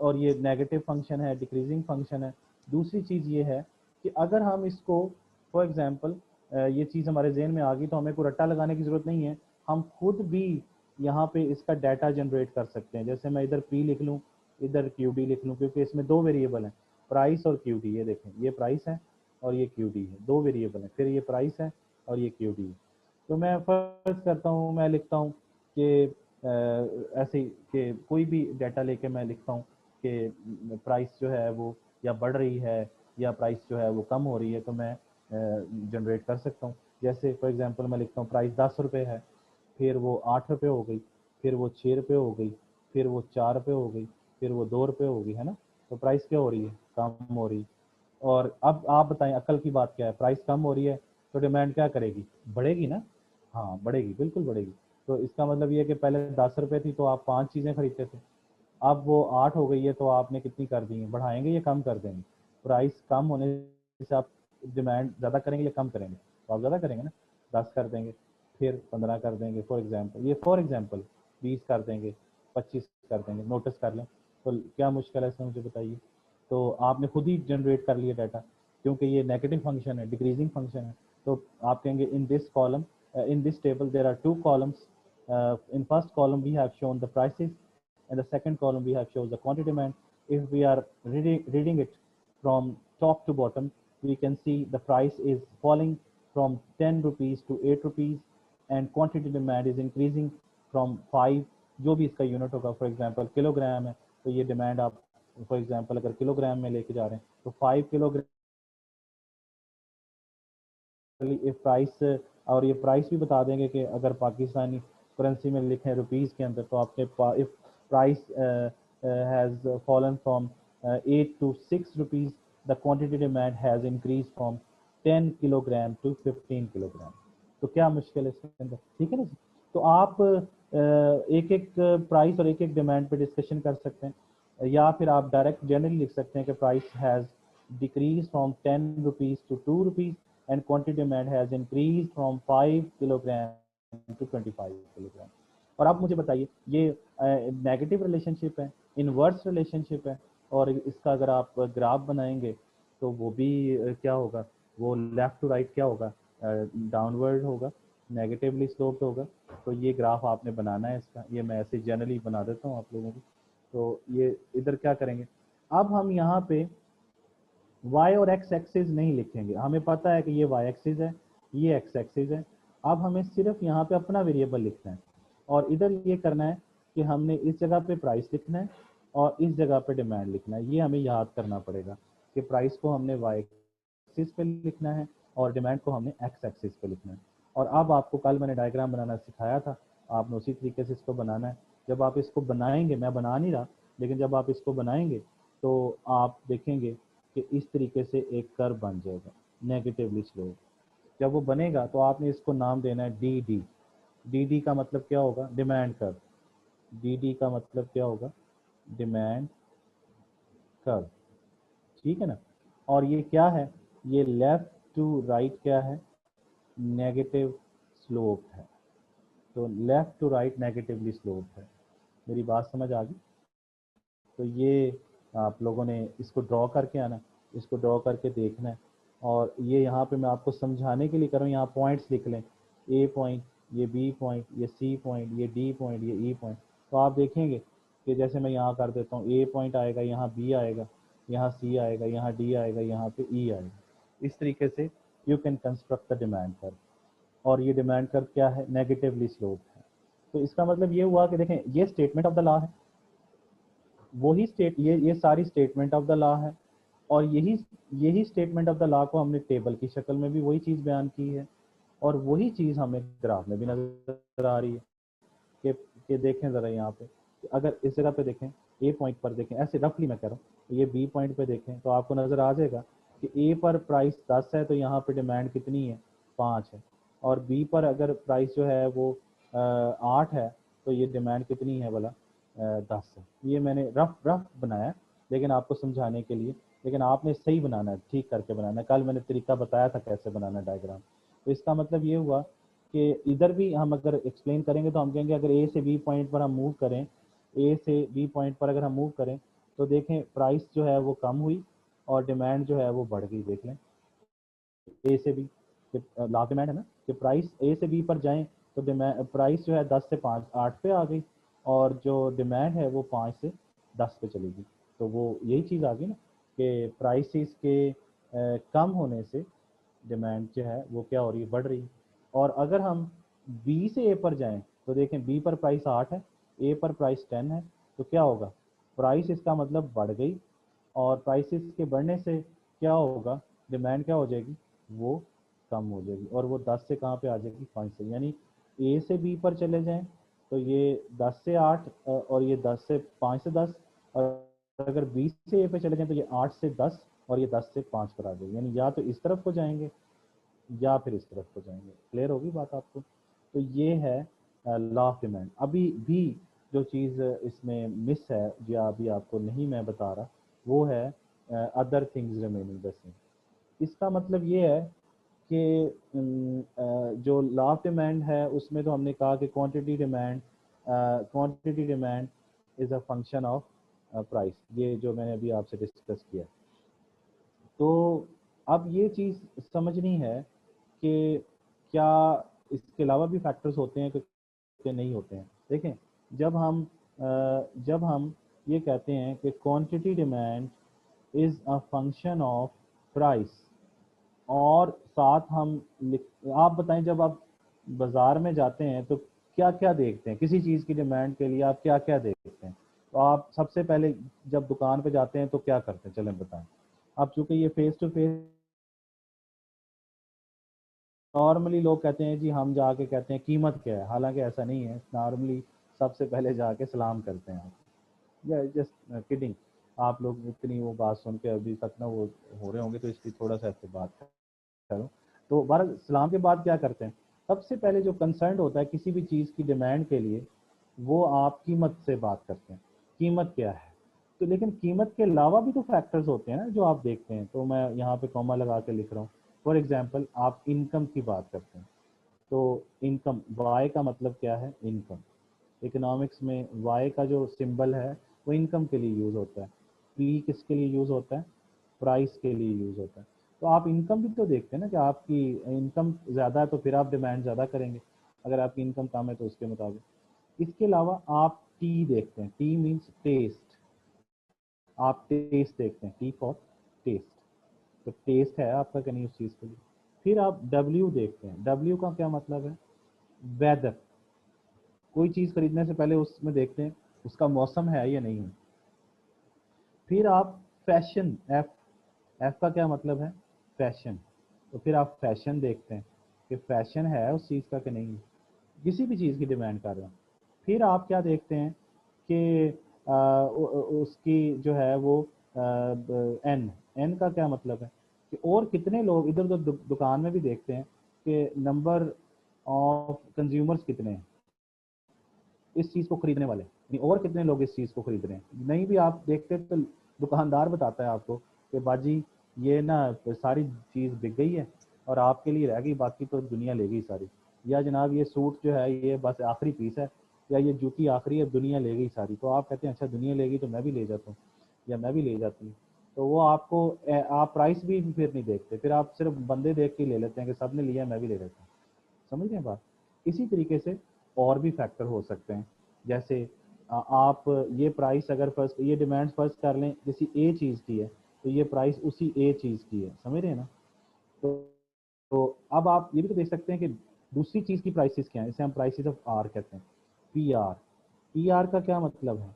और ये नेगेटिव फंक्शन है, डिक्रीजिंग फंक्शन है। दूसरी चीज़ ये है कि अगर हम इसको फॉर एग्जांपल ये चीज़ हमारे जहन में आ गई तो हमें कोई रट्टा लगाने की ज़रूरत नहीं है, हम खुद भी यहाँ पे इसका डाटा जनरेट कर सकते हैं। जैसे मैं इधर पी लिख लूँ, इधर क्यू डी लिख लूँ, क्योंकि इसमें दो वेरिएबल हैं, प्राइस और क्यू डी। ये देखें, ये प्राइस है और ये क्यू डी है, दो वेरिएबल हैं। फिर ये प्राइस है और ये क्यू डी है। तो मैं फर्ज करता हूँ, मैं लिखता हूँ कि ऐसे कि कोई भी डाटा लेके मैं लिखता हूँ कि प्राइस जो है वो या बढ़ रही है या प्राइस जो है वो कम हो रही है, तो मैं जनरेट कर सकता हूँ। जैसे फॉर एग्जांपल मैं लिखता हूँ प्राइस 10 रुपये है, फिर वो 8 रुपये हो गई, फिर वो 6 रुपये हो गई, फिर वो 4 रुपये हो गई, फिर वो 2 रुपये हो गई, है ना। तो प्राइस क्या हो रही है, कम हो रही है। और अब आप बताएं अकल की बात क्या है, प्राइस कम हो रही है तो डिमांड क्या करेगी, बढ़ेगी ना। हाँ बढ़ेगी, बिल्कुल बढ़ेगी। तो इसका मतलब ये है कि पहले 10 रुपये थी तो आप 5 चीज़ें खरीदते थे, अब वो 8 हो गई है तो आपने कितनी कर दी है, बढ़ाएंगे या कम कर देंगे। प्राइस कम होने से आप डिमांड ज़्यादा करेंगे या कम करेंगे, तो आप ज़्यादा करेंगे ना, 10 कर देंगे, फिर 15 कर देंगे फॉर एग्जांपल, ये फॉर एग्जांपल 20 कर देंगे, 25 कर देंगे, नोटिस कर लें। तो क्या मुश्किल है इसमें, मुझे बताइए। तो आपने खुद ही जनरेट कर लिया डाटा, क्योंकि ये नेगेटिव फंक्शन है, डिक्रीजिंग फंक्शन है। तो आप कहेंगे in this column, in this table there are two columns. In first column we have shown the prices, and the second column we have shown the quantity demand. If we are reading it from top to bottom, we can see the price is falling from 10 rupees to 8 rupees, and quantity demand is increasing from 5, जो भी इसका unit होगा, for example kilogram है तो ये demand आप for example अगर kilogram में लेके जा रहे हैं तो 5 किलोग्राम प्राइस। और ये प्राइस भी बता देंगे कि अगर पाकिस्तानी करेंसी में लिखें रुपीज़ के अंदर तो आपके if price has fallen from 8 to 6 rupees, the quantity demand has increase from 10 kilogram to 15 kilogram. तो क्या मुश्किल है इसके अंदर, ठीक है ना। तो आप एक एक प्राइस और एक एक डिमांड पे डिस्कशन कर सकते हैं, या फिर आप डायरेक्ट जनरली लिख सकते हैं कि price has decrease from 10 rupees to 2 rupees and quantity demand has increased from 5 kilogram to 25 kilogram. और आप मुझे बताइए ये नेगेटिव रिलेशनशिप है, इनवर्स रिलेशनशिप है, और इसका अगर आप ग्राफ बनाएंगे तो वो भी क्या होगा, वो लेफ्ट टू राइट क्या होगा, डाउनवर्ड होगा, नेगेटिवली स्लोप्ड होगा। तो ये ग्राफ आपने बनाना है इसका, ये मैं ऐसे जनरली बना देता हूँ आप लोगों को। तो ये इधर क्या करेंगे, अब हम यहाँ पे y और x एक्सिस नहीं लिखेंगे, हमें पता है कि ये y एक्सिस है, ये x एक्सिस है। अब हमें सिर्फ यहाँ पे अपना वेरिएबल लिखना है, और इधर ये करना है कि हमने इस जगह पे प्राइस लिखना है और इस जगह पे डिमांड लिखना है। ये हमें याद करना पड़ेगा कि प्राइस को हमने y एक्सिस पे लिखना है और डिमांड को हमने x एक्सिस पे लिखना है। और अब आपको कल मैंने डायग्राम बनाना सिखाया था, आपने उसी तरीके से इसको बनाना है। जब आप इसको बनाएंगे, मैं बना नहीं रहा, लेकिन जब आप इसको बनाएंगे तो आप देखेंगे कि इस तरीके से एक कर्व बन जाएगा नेगेटिवली स्लोप। जब वो बनेगा तो आपने इसको नाम देना है डी डी। डी डी का मतलब क्या होगा, डिमांड कर्व। डी डी का मतलब क्या होगा, डिमांड कर्व, ठीक है ना। और ये क्या है, ये लेफ्ट टू राइट क्या है, नेगेटिव स्लोप है। तो left to right negatively slope है। मेरी बात समझ आ गई। तो ये आप लोगों ने इसको ड्रॉ करके आना, इसको ड्रॉ करके देखना है। और ये यहाँ पे मैं आपको समझाने के लिए कर रहा हूँ, यहाँ पॉइंट्स लिख लें, ए पॉइंट, ये बी पॉइंट, ये सी पॉइंट, ये डी पॉइंट, ये ई पॉइंट। तो आप देखेंगे कि जैसे मैं यहाँ कर देता हूँ, ए पॉइंट आएगा, यहाँ बी आएगा, यहाँ सी आएगा, यहाँ डी आएगा, यहाँ पे ई आएगा। इस तरीके से you can construct the demand curve. और ये डिमांड कर्व क्या है, नेगेटिवली स्लोप है। तो इसका मतलब ये हुआ कि देखें ये स्टेटमेंट ऑफ द लॉ है, वही ये सारी स्टेटमेंट ऑफ द लॉ है, और यही स्टेटमेंट ऑफ द लॉ को हमने टेबल की शक्ल में भी वही चीज़ बयान की है, और वही चीज़ हमें ग्राफ में भी नजर आ रही है कि देखें ज़रा यहाँ पे, अगर इस जगह पे देखें, ए पॉइंट पर देखें, ऐसे रफली मैं कह रहा हूँ, ये बी पॉइंट पे देखें तो आपको नज़र आ जाएगा कि ए पर प्राइस 10 है तो यहाँ पे डिमांड कितनी है, 5 है। और बी पर अगर प्राइस जो है वो 8 है तो ये डिमांड कितनी है भला, 10 है। ये मैंने रफ बनाया लेकिन आपको समझाने के लिए, लेकिन आपने सही बनाना है, ठीक करके बनाना है। कल मैंने तरीका बताया था कैसे बनाना डायग्राम। तो इसका मतलब ये हुआ कि इधर भी हम अगर एक्सप्लेन करेंगे तो हम कहेंगे अगर ए से बी पॉइंट पर हम मूव करें, ए से बी पॉइंट पर अगर हम मूव करें तो देखें प्राइस जो है वो कम हुई और डिमांड जो है वो बढ़ गई। देख लें ए से बी, लास्ट डिमांड है ना, कि प्राइस ए से बी पर जाएं तो डिमांड प्राइस जो है 10 से 8 पे आ गई, और जो डिमांड है वो 5 से 10 पे चली गई। तो वो यही चीज़ आ गई ना कि प्राइसेस के कम होने से डिमांड जो है वो क्या हो रही है, बढ़ रही है। और अगर हम बी से ए पर जाएं तो देखें बी पर प्राइस 8 है, ए पर प्राइस 10 है, तो क्या होगा, प्राइस इसका मतलब बढ़ गई, और प्राइसेस के बढ़ने से क्या होगा, डिमांड क्या हो जाएगी, वो कम हो जाएगी, और वो 10 से कहाँ पे आ जाएगी, 5 से। यानी ए से बी पर चले जाएं तो ये 10 से 8, और ये 10 से 5 से 10, और अगर बी से ए पे चले जाएं तो ये 8 से 10 और ये 10 से 5 पर आ जाएगी। यानी या तो इस तरफ को जाएंगे या फिर इस तरफ को जाएंगे। क्लियर होगी बात आपको? तो ये है लॉ ऑफ डिमांड। अभी भी जो चीज़ इसमें मिस है, जो अभी आपको नहीं मैं बता रहा, वो है other things remaining the same. इसका मतलब ये है कि जो लॉ ऑफ डिमांड है उसमें तो हमने कहा कि quantity demand is a function of price, ये जो मैंने अभी आपसे डिस्कस किया। तो अब ये चीज़ समझनी है कि क्या इसके अलावा भी फैक्टर्स होते हैं कि नहीं होते हैं। देखें, जब हम ये कहते हैं कि quantity demand is a function of price, और साथ आप बताएं, जब आप बाज़ार में जाते हैं तो क्या क्या देखते हैं, किसी चीज़ की डिमांड के लिए आप क्या क्या देखते हैं? तो आप सबसे पहले जब दुकान पे जाते हैं तो क्या करते हैं, चलें बताएं। अब चूंकि ये फेस टू फेस, नॉर्मली लोग कहते हैं जी हम जाके कहते हैं कीमत क्या है, हालांकि ऐसा नहीं है। नॉर्मली सबसे पहले जाके सलाम करते हैं आप, या जस्ट किडिंग। आप लोग इतनी वो बात सुन के अभी तक ना वो हो रहे होंगे, तो इसकी थोड़ा सा ऐसे बात करूँ। तो बार सलाम के बाद क्या करते हैं, सबसे पहले जो कंसर्न होता है किसी भी चीज़ की डिमांड के लिए, वो आप कीमत से बात करते हैं, कीमत क्या है। तो लेकिन कीमत के अलावा भी तो फैक्टर्स होते हैं ना जो आप देखते हैं। तो मैं यहाँ पे कॉमा लगा के लिख रहा हूँ। फॉर एग्जाम्पल, आप इनकम की बात करते हैं, तो इनकम, वाई का मतलब क्या है, इनकम। इकोनॉमिक्स में वाई का जो सिंबल है वो इनकम के लिए यूज़ होता है। पी किसके लिए यूज़ होता है, प्राइस के लिए यूज़ होता है। तो आप इनकम भी तो देखते हैं ना, कि आपकी इनकम ज़्यादा है तो फिर आप डिमांड ज़्यादा करेंगे, अगर आपकी इनकम कम है तो उसके मुताबिक। इसके अलावा आप टी देखते हैं, टी मीन्स टेस्ट। आप टेस्ट देखते हैं, टी फॉर टेस्ट। तो टेस्ट है आपका कि नहीं उस चीज़ के लिए। फिर आप डब्ल्यू देखते हैं, डब्ल्यू का क्या मतलब है, वेदर। कोई चीज़ खरीदने से पहले उसमें देखते हैं उसका मौसम है या नहीं है। फिर आप फैशन, एफ, एफ का क्या मतलब है, फैशन। तो फिर आप फैशन देखते हैं कि फैशन है उस चीज़ का कि नहीं, किसी भी चीज़ की डिमांड कर रहे हैं। फिर आप क्या देखते हैं कि उसकी जो है वो एन, एन का क्या मतलब है कि और कितने लोग इधर उधर दुकान में भी देखते हैं कि नंबर ऑफ कंज्यूमर्स कितने हैं इस चीज़ को खरीदने वाले, यानी और कितने लोग इस चीज़ को खरीद रहे हैं। नहीं भी आप देखते तो दुकानदार बताता है आपको कि बाजी ये ना सारी चीज़ बिक गई है और आपके लिए रह गई, बाकी तो दुनिया ले गई सारी। या जनाब ये सूट जो है ये बस आखिरी पीस है, या ये जूती आखिरी है, दुनिया ले गई सारी। तो आप कहते हैं अच्छा दुनिया ले गई तो मैं भी ले जाता हूँ या मैं भी ले जाती हूँ। तो वो आपको आप प्राइस भी फिर नहीं देखते, फिर आप सिर्फ बंदे देख के ले लेते हैं कि सब ने लिया मैं भी ले लेता हूँ। समझ गए बात? इसी तरीके से और भी फैक्टर हो सकते हैं, जैसे आप ये प्राइस अगर फर्स्ट ये डिमांड फर्स्ट कर लें किसी ए चीज़ की है तो ये प्राइस उसी ए चीज़ की है, समझ रहे हैं ना? तो अब आप ये भी तो देख सकते हैं कि दूसरी चीज़ की प्राइसेस क्या है, इसे हम प्राइसेस ऑफ आर कहते हैं, पी आर। पी आर का क्या मतलब है,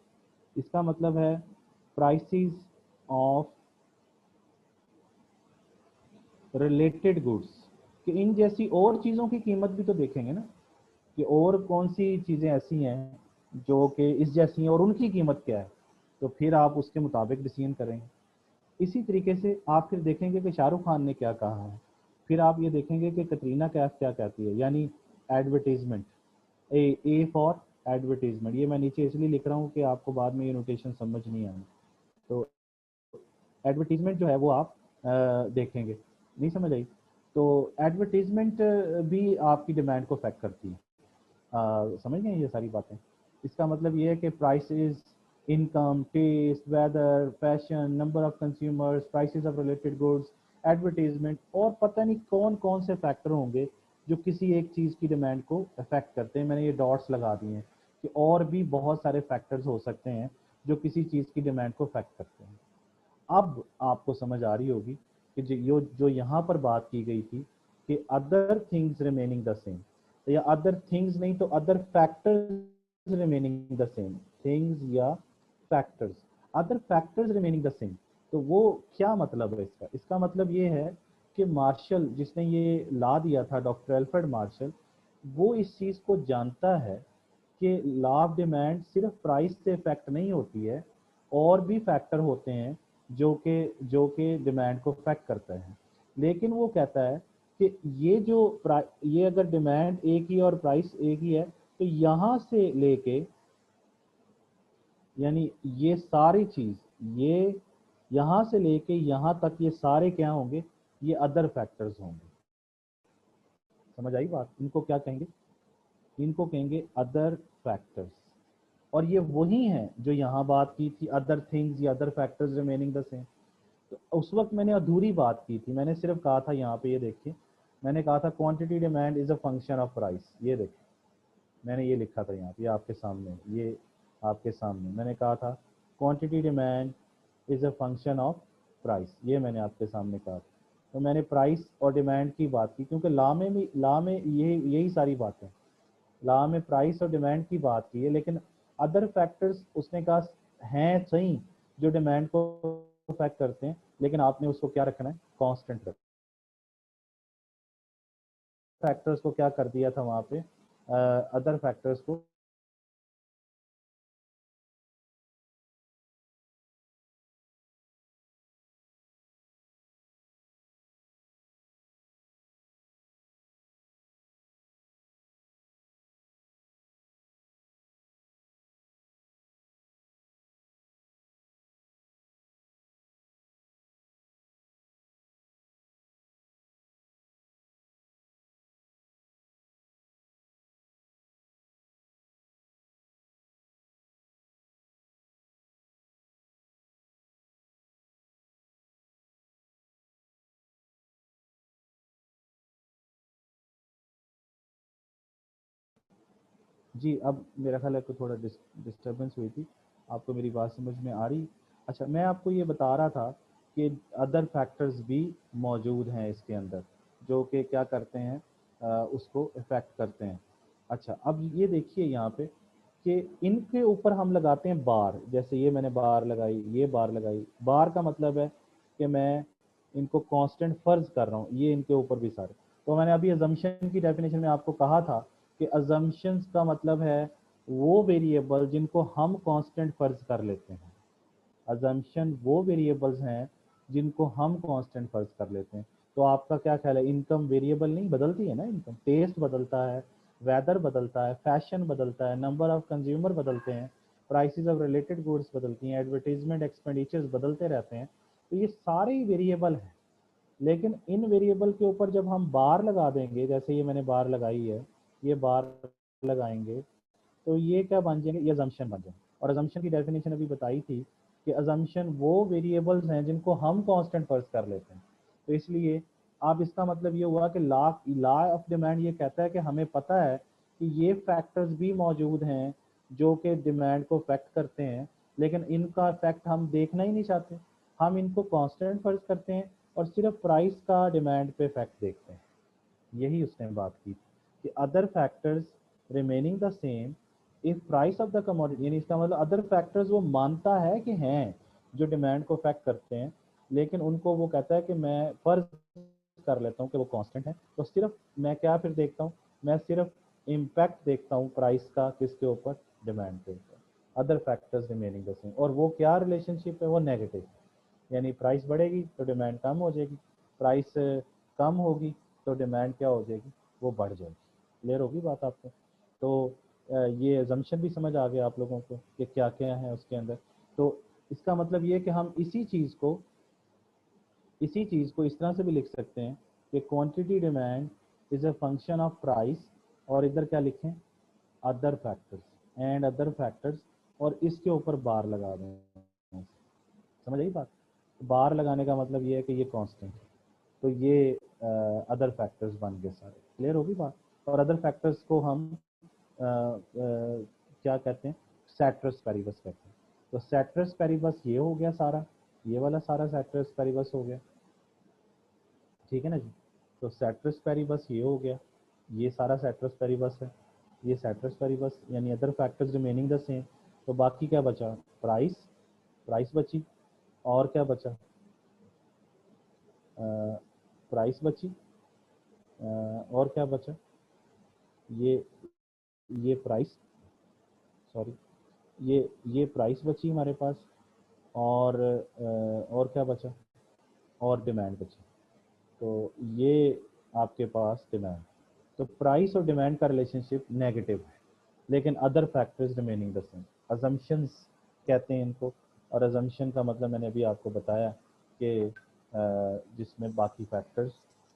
इसका मतलब है प्राइसेस ऑफ रिलेटेड गुड्स, कि इन जैसी और चीज़ों की कीमत भी तो देखेंगे ना, कि और कौन सी चीज़ें ऐसी हैं जो कि इस जैसी हैं और उनकी कीमत क्या है, तो फिर आप उसके मुताबिक डिसीजन करेंगे। इसी तरीके से आप फिर देखेंगे कि शाहरुख खान ने क्या कहा है, फिर आप ये देखेंगे कि कटरीना कैफ क्या कहती है, यानी एडवर्टीजमेंट, ए फॉर एडवर्टीजमेंट। ये मैं नीचे इसलिए लिख रहा हूँ कि आपको बाद में ये नोटेशन समझ नहीं आनी। तो एडवर्टीजमेंट जो है वो आप देखेंगे, नहीं समझ आई? तो एडवर्टीजमेंट भी आपकी डिमांड को अफेक्ट करती है। समझ गए ये सारी बातें? इसका मतलब ये है कि prices, income, taste, weather, fashion, number of consumers, prices of related goods, advertisement, और पता नहीं कौन कौन से फैक्टर होंगे जो किसी एक चीज़ की डिमांड को अफेक्ट करते हैं। मैंने ये डॉट्स लगा दिए हैं कि और भी बहुत सारे फैक्टर्स हो सकते हैं जो किसी चीज़ की डिमांड को अफेक्ट करते हैं। अब आपको समझ आ रही होगी कि जो यहाँ पर बात की गई थी कि other things remaining the same, या अदर थिंग्स नहीं तो other factors remaining the same, things या factors, other factors remaining the same. तो वो क्या मतलब है इसका? इसका मतलब ये है कि मार्शल जिसने ये ला दिया था, डॉक्टर एल्फ्रेड मार्शल, वो इस चीज़ को जानता है कि लॉ ऑफ डिमांड सिर्फ प्राइस से इफेक्ट नहीं होती है, और भी फैक्टर होते हैं जो कि डिमांड को इफेक्ट करता है। लेकिन वो कहता है कि ये अगर डिमांड एक ही और प्राइस एक ही है, तो यहाँ से लेके, यानी ये सारी चीज, ये यहाँ से लेके यहाँ तक, ये सारे क्या होंगे? ये अदर फैक्टर्स होंगे। समझ आई बात? इनको क्या कहेंगे? इनको कहेंगे अदर फैक्टर्स। और ये वही हैं जो यहाँ बात की थी, अदर थिंग्स या other factors remaining the same. तो उस वक्त मैंने अधूरी बात की थी, मैंने सिर्फ कहा था, यहाँ पे ये देखिए, मैंने कहा था quantity demand is a function of price. ये देखिए मैंने ये लिखा था यहाँ पे, आपके सामने, ये आपके सामने मैंने कहा था quantity demand is a function of price. ये मैंने आपके सामने कहा था। तो मैंने प्राइस और डिमांड की बात की, क्योंकि लॉ में यही सारी बातें, लॉ में प्राइस और डिमांड की बात की है, लेकिन अदर फैक्टर्स उसने कहा हैं सही जो डिमांड को अफेक्ट करते हैं, लेकिन आपने उसको क्या रखना है? कांस्टेंट रखना। फैक्टर्स को क्या कर दिया था वहां पे? अदर फैक्टर्स को जी, अब मेरा ख्याल है कि थोड़ा डिस्टर्बेंस हुई थी, आपको मेरी बात समझ में आ रही? अच्छा, मैं आपको ये बता रहा था कि अदर फैक्टर्स भी मौजूद हैं इसके अंदर, जो कि क्या करते हैं, उसको इफ़ेक्ट करते हैं। अच्छा, अब ये देखिए यहाँ पे कि इनके ऊपर हम लगाते हैं बार। जैसे ये मैंने बार लगाई, ये बार लगाई। बार का मतलब है कि मैं इनको कांस्टेंट फर्ज कर रहा हूँ, ये इनके ऊपर भी सारे। तो मैंने अभी अजम्पशन की डेफिनेशन में आपको कहा था कि अजम्पशंस का मतलब है वो वेरिएबल जिनको हम कांस्टेंट फर्ज कर लेते हैं। अजम्पशन वो वेरिएबल्स हैं जिनको हम कांस्टेंट फर्ज कर लेते हैं। तो आपका क्या ख्याल है? इनकम वेरिएबल नहीं बदलती है ना? इनकम, टेस्ट बदलता है, वेदर बदलता है, फैशन बदलता है, नंबर ऑफ कंज्यूमर बदलते हैं, प्राइसेस ऑफ रिलेटेड गुड्स बदलती हैं, एडवर्टीजमेंट एक्सपेंडिचर्स बदलते रहते हैं। तो ये सारे ही वेरिएबल हैं। लेकिन इन वेरिएबल के ऊपर जब हम बार लगा देंगे, जैसे ये मैंने बार लगाई है, ये बार लगाएंगे, तो ये क्या बन जाएंगे? ये अजम्पशन बन जाएंगे। और अजम्पशन की डेफिनेशन अभी बताई थी कि अजम्पशन वो वेरिएबल्स हैं जिनको हम कांस्टेंट फर्ज कर लेते हैं। तो इसलिए आप, इसका मतलब ये हुआ कि लॉ ऑफ डिमांड ये कहता है कि हमें पता है कि ये फैक्टर्स भी मौजूद हैं जो कि डिमांड को अफेक्ट करते हैं, लेकिन इनका इफेक्ट हम देखना ही नहीं चाहते। हम इनको कांस्टेंट फर्ज करते हैं और सिर्फ प्राइस का डिमांड पे इफेक्ट देखते हैं। यही उसने बात की कि other factors remaining the same if price of the commodity, यानी इसका मतलब अदर फैक्टर्स वो मानता है कि हैं जो डिमांड को अफेक्ट करते हैं, लेकिन उनको वो कहता है कि मैं फर्ज कर लेता हूँ कि वो कांस्टेंट है। तो सिर्फ मैं क्या फिर देखता हूँ? मैं सिर्फ इम्पैक्ट देखता हूँ प्राइस का, किसके ऊपर? डिमांड के ऊपर। Other factors remaining the same, और वो क्या रिलेशनशिप है? वो नेगेटिव। यानी प्राइस बढ़ेगी तो डिमांड कम हो जाएगी, प्राइस कम होगी तो डिमांड क्या हो जाएगी? वो बढ़ जाएगी। क्लियर होगी बात आपको? तो ये अजम्पशन भी समझ आ गया आप लोगों को कि क्या क्या है उसके अंदर। तो इसका मतलब ये कि हम इसी चीज़ को इस तरह से भी लिख सकते हैं कि quantity demand is a function of price, और इधर क्या लिखें? Other factors, and other factors, और इसके ऊपर बार लगा दें। समझ आई बात? बार लगाने का मतलब ये है कि ये कांस्टेंट है, तो ये अदर फैक्टर्स बन गए सारे। क्लियर होगी बात? और अदर फैक्टर्स को हम क्या कहते हैं? सेट्रस पेरिबस कहते हैं। तो सेट्रस पेरिबस ये हो गया सारा, ये वाला सारा सेट्रस पेरिबस हो गया, ठीक है ना जी? तो सेट्रस पेरिबस ये हो गया, ये सारा सेट्रस पेरिबस है, ये सेट्रस पेरिबस, यानी other factors remaining the same. तो बाकी क्या बचा, प्राइस, प्राइस बची, और क्या बचा, प्राइस बची, और क्या बचा, ये प्राइस, सॉरी, ये प्राइस बची हमारे पास, और क्या बचा, और डिमांड बची। तो ये आपके पास डिमांड, तो प्राइस और डिमांड का रिलेशनशिप नेगेटिव है, लेकिन other factors remaining the same, assumptions कहते हैं इनको। और अजम्पशन का मतलब मैंने अभी आपको बताया कि जिसमें बाकी फैक्टर्स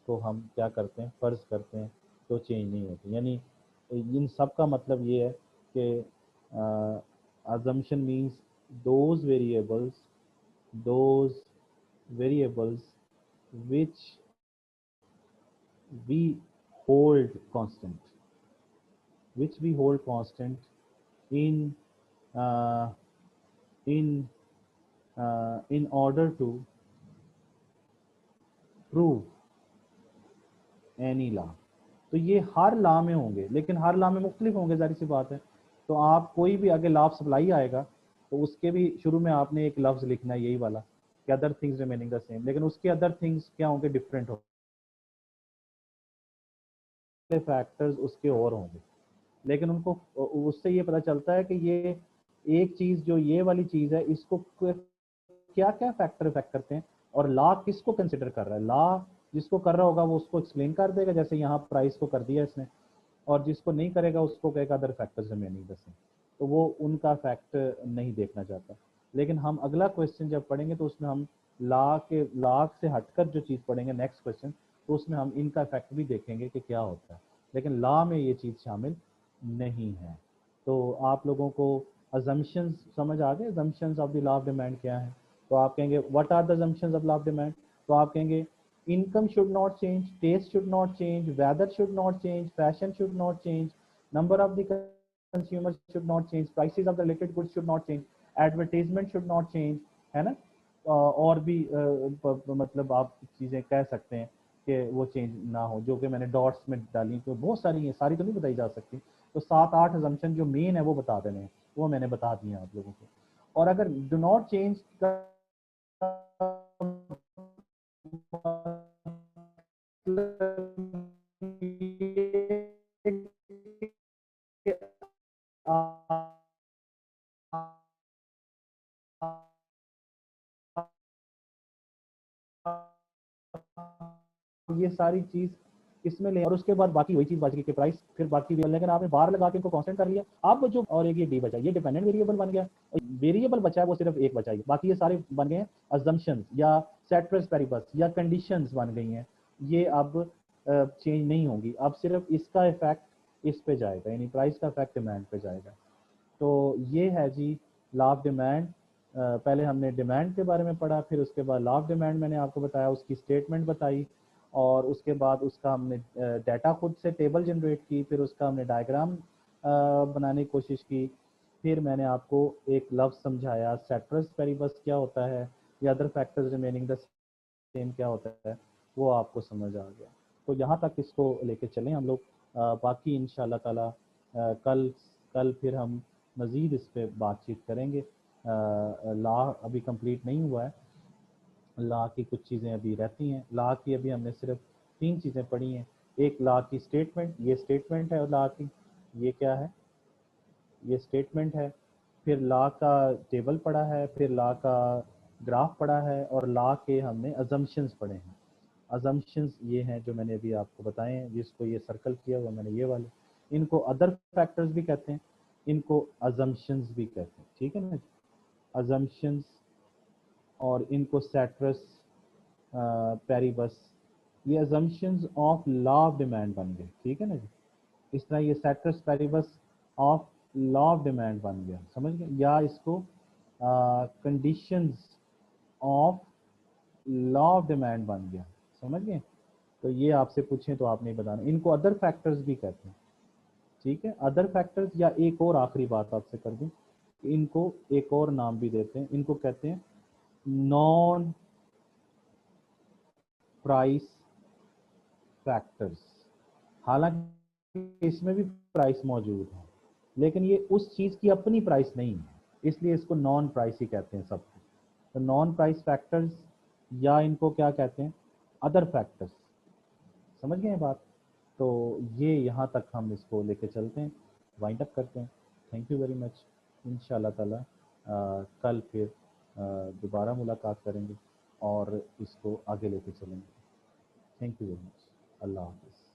को हम क्या करते हैं, फ़र्ज़ करते हैं तो चेंज नहीं होती। यानी इन सब का मतलब ये है कि assumption means those variables which we hold constant, in uh, in order to prove any law। तो ये हर लॉ में होंगे, लेकिन हर लॉ में मुख्तलिफ होंगे, जाहिर सी बात है। तो आप कोई भी आगे लॉ ऑफ सप्लाई आएगा तो उसके भी शुरू में आपने एक लफ्ज़ लिखना है, यही वाला कि other things remaining the same, लेकिन उसके अदर थिंग्स क्या होंगे, डिफरेंट होंगे, फैक्टर्स उसके और होंगे। लेकिन उनको उससे ये पता चलता है कि ये एक चीज़ जो ये वाली चीज़ है, इसको क्या क्या फैक्टर इफेक्ट करते हैं, और लॉ किसको कंसिडर कर रहा है। लॉ जिसको कर रहा होगा वो उसको एक्सप्लेन कर देगा, जैसे यहाँ प्राइस को कर दिया इसने, और जिसको नहीं करेगा उसको कहेगा other factors remaining the same, तो वो उनका फैक्ट नहीं देखना चाहता। लेकिन हम अगला क्वेश्चन जब पढ़ेंगे तो उसमें हम लॉ से हटकर जो चीज़ पढ़ेंगे नेक्स्ट क्वेश्चन, तो उसमें हम इनका फैक्ट भी देखेंगे कि क्या होता है, लेकिन लॉ में ये चीज़ शामिल नहीं है। तो आप लोगों को अजम्पशंस समझ आ गए, assumptions of the law of demand क्या है। तो आप कहेंगे what are the assumptions of law of demand, तो आप कहेंगे income should not change, taste should not change, weather should not change, fashion should not change, number of the consumers should not change, prices of the related goods should not change, advertisement should not change, है ना। और भी मतलब आप चीज़ें कह सकते हैं कि वो चेंज ना हो, जो कि मैंने डॉट्स में डाली, तो बहुत सारी हैं, सारी तो नहीं बताई जा सकती। तो 7-8 अजम्पशन जो मेन है वो बता देने हैं, वो मैंने बता दिए आप लोगों को। और अगर डू नॉट चेंज ये सारी चीज इसमें ले, और उसके बाद बाकी वही चीज बच गई कि प्राइस, फिर बाकी लेकिन आपने बाहर लगा के इनको कांस्टेंट कर लिया। अब जो और एक ये डी बचा, ये डिपेंडेंट वेरिएबल बन गया, वेरिएबल बचा है वो सिर्फ एक बचा है, बाकी ये सारे बन गए हैं अजम्पशंस या सेटरस पेरिबस या कंडीशंस बन गई हैं। ये अब चेंज नहीं होंगी, अब सिर्फ इसका इफेक्ट इस पे जाएगा, यानी प्राइस का इफेक्ट डिमांड पे जाएगा। तो ये है जी लॉ ऑफ डिमांड। पहले हमने डिमांड के बारे में पढ़ा, फिर उसके बाद लॉ ऑफ डिमांड मैंने आपको बताया, उसकी स्टेटमेंट बताई, और उसके बाद उसका हमने डाटा खुद से टेबल जनरेट की, फिर उसका हमने डायग्राम बनाने की कोशिश की, फिर मैंने आपको एक लफ्ज़ समझाया सेटरस पेरिबस क्या होता है, या other factors remaining the same क्या होता है, वो आपको समझ आ गया। तो यहाँ तक इसको लेके चलें हम लोग। बाकी इंशाल्लाह ताला कल कल फिर हम मज़ीद इस पर बातचीत करेंगे। लॉ अभी कंप्लीट नहीं हुआ है, लॉ की कुछ चीज़ें अभी रहती हैं। लॉ की अभी हमने सिर्फ 3 चीज़ें पढ़ी हैं। एक लॉ की स्टेटमेंट, ये स्टेटमेंट है लॉ की, ये क्या है, ये स्टेटमेंट है। फिर लॉ का टेबल पढ़ा है, फिर लॉ का ग्राफ पढ़ा है, और लॉ के हमने अजम्पशंस पढ़े हैं। अजम्पशंस ये हैं जो मैंने अभी आपको बताए हैं, जिसको ये सर्कल किया हुआ मैंने ये वाले, इनको अदर फैक्टर्स भी कहते हैं, इनको अजम्पशंस भी कहते हैं, ठीक है ना। अजम्पशंस, और इनको सेटरस पेरिबस, ये assumptions of law of demand बन गए, ठीक है ना जी। इस तरह ये ceteris paribus of law of demand बन गया, समझ गए। या इसको conditions of law of demand बन गया, समझ गए। तो ये आपसे पूछें तो आप नहीं बताना, इनको अदर फैक्टर्स भी कहते हैं, ठीक है। अदर फैक्टर्स, या एक और आखिरी बात आपसे कर दूं, इनको एक और नाम भी देते हैं, इनको कहते हैं नॉन प्राइस फैक्टर्स। हालांकि इसमें भी प्राइस मौजूद है, लेकिन ये उस चीज़ की अपनी प्राइस नहीं है, इसलिए इसको नॉन प्राइस ही कहते हैं सब। तो नॉन प्राइस फैक्टर्स या इनको क्या कहते हैं, अदर फैक्टर्स। समझ गए बात? तो ये यहाँ तक हम इसको लेके चलते हैं, वाइंड अप करते हैं। Thank you very much. इंशाल्लाह ताला कल फिर दोबारा मुलाकात करेंगे और इसको आगे लेके चलेंगे। Thank you very much. अल्लाह हाफ़िज़।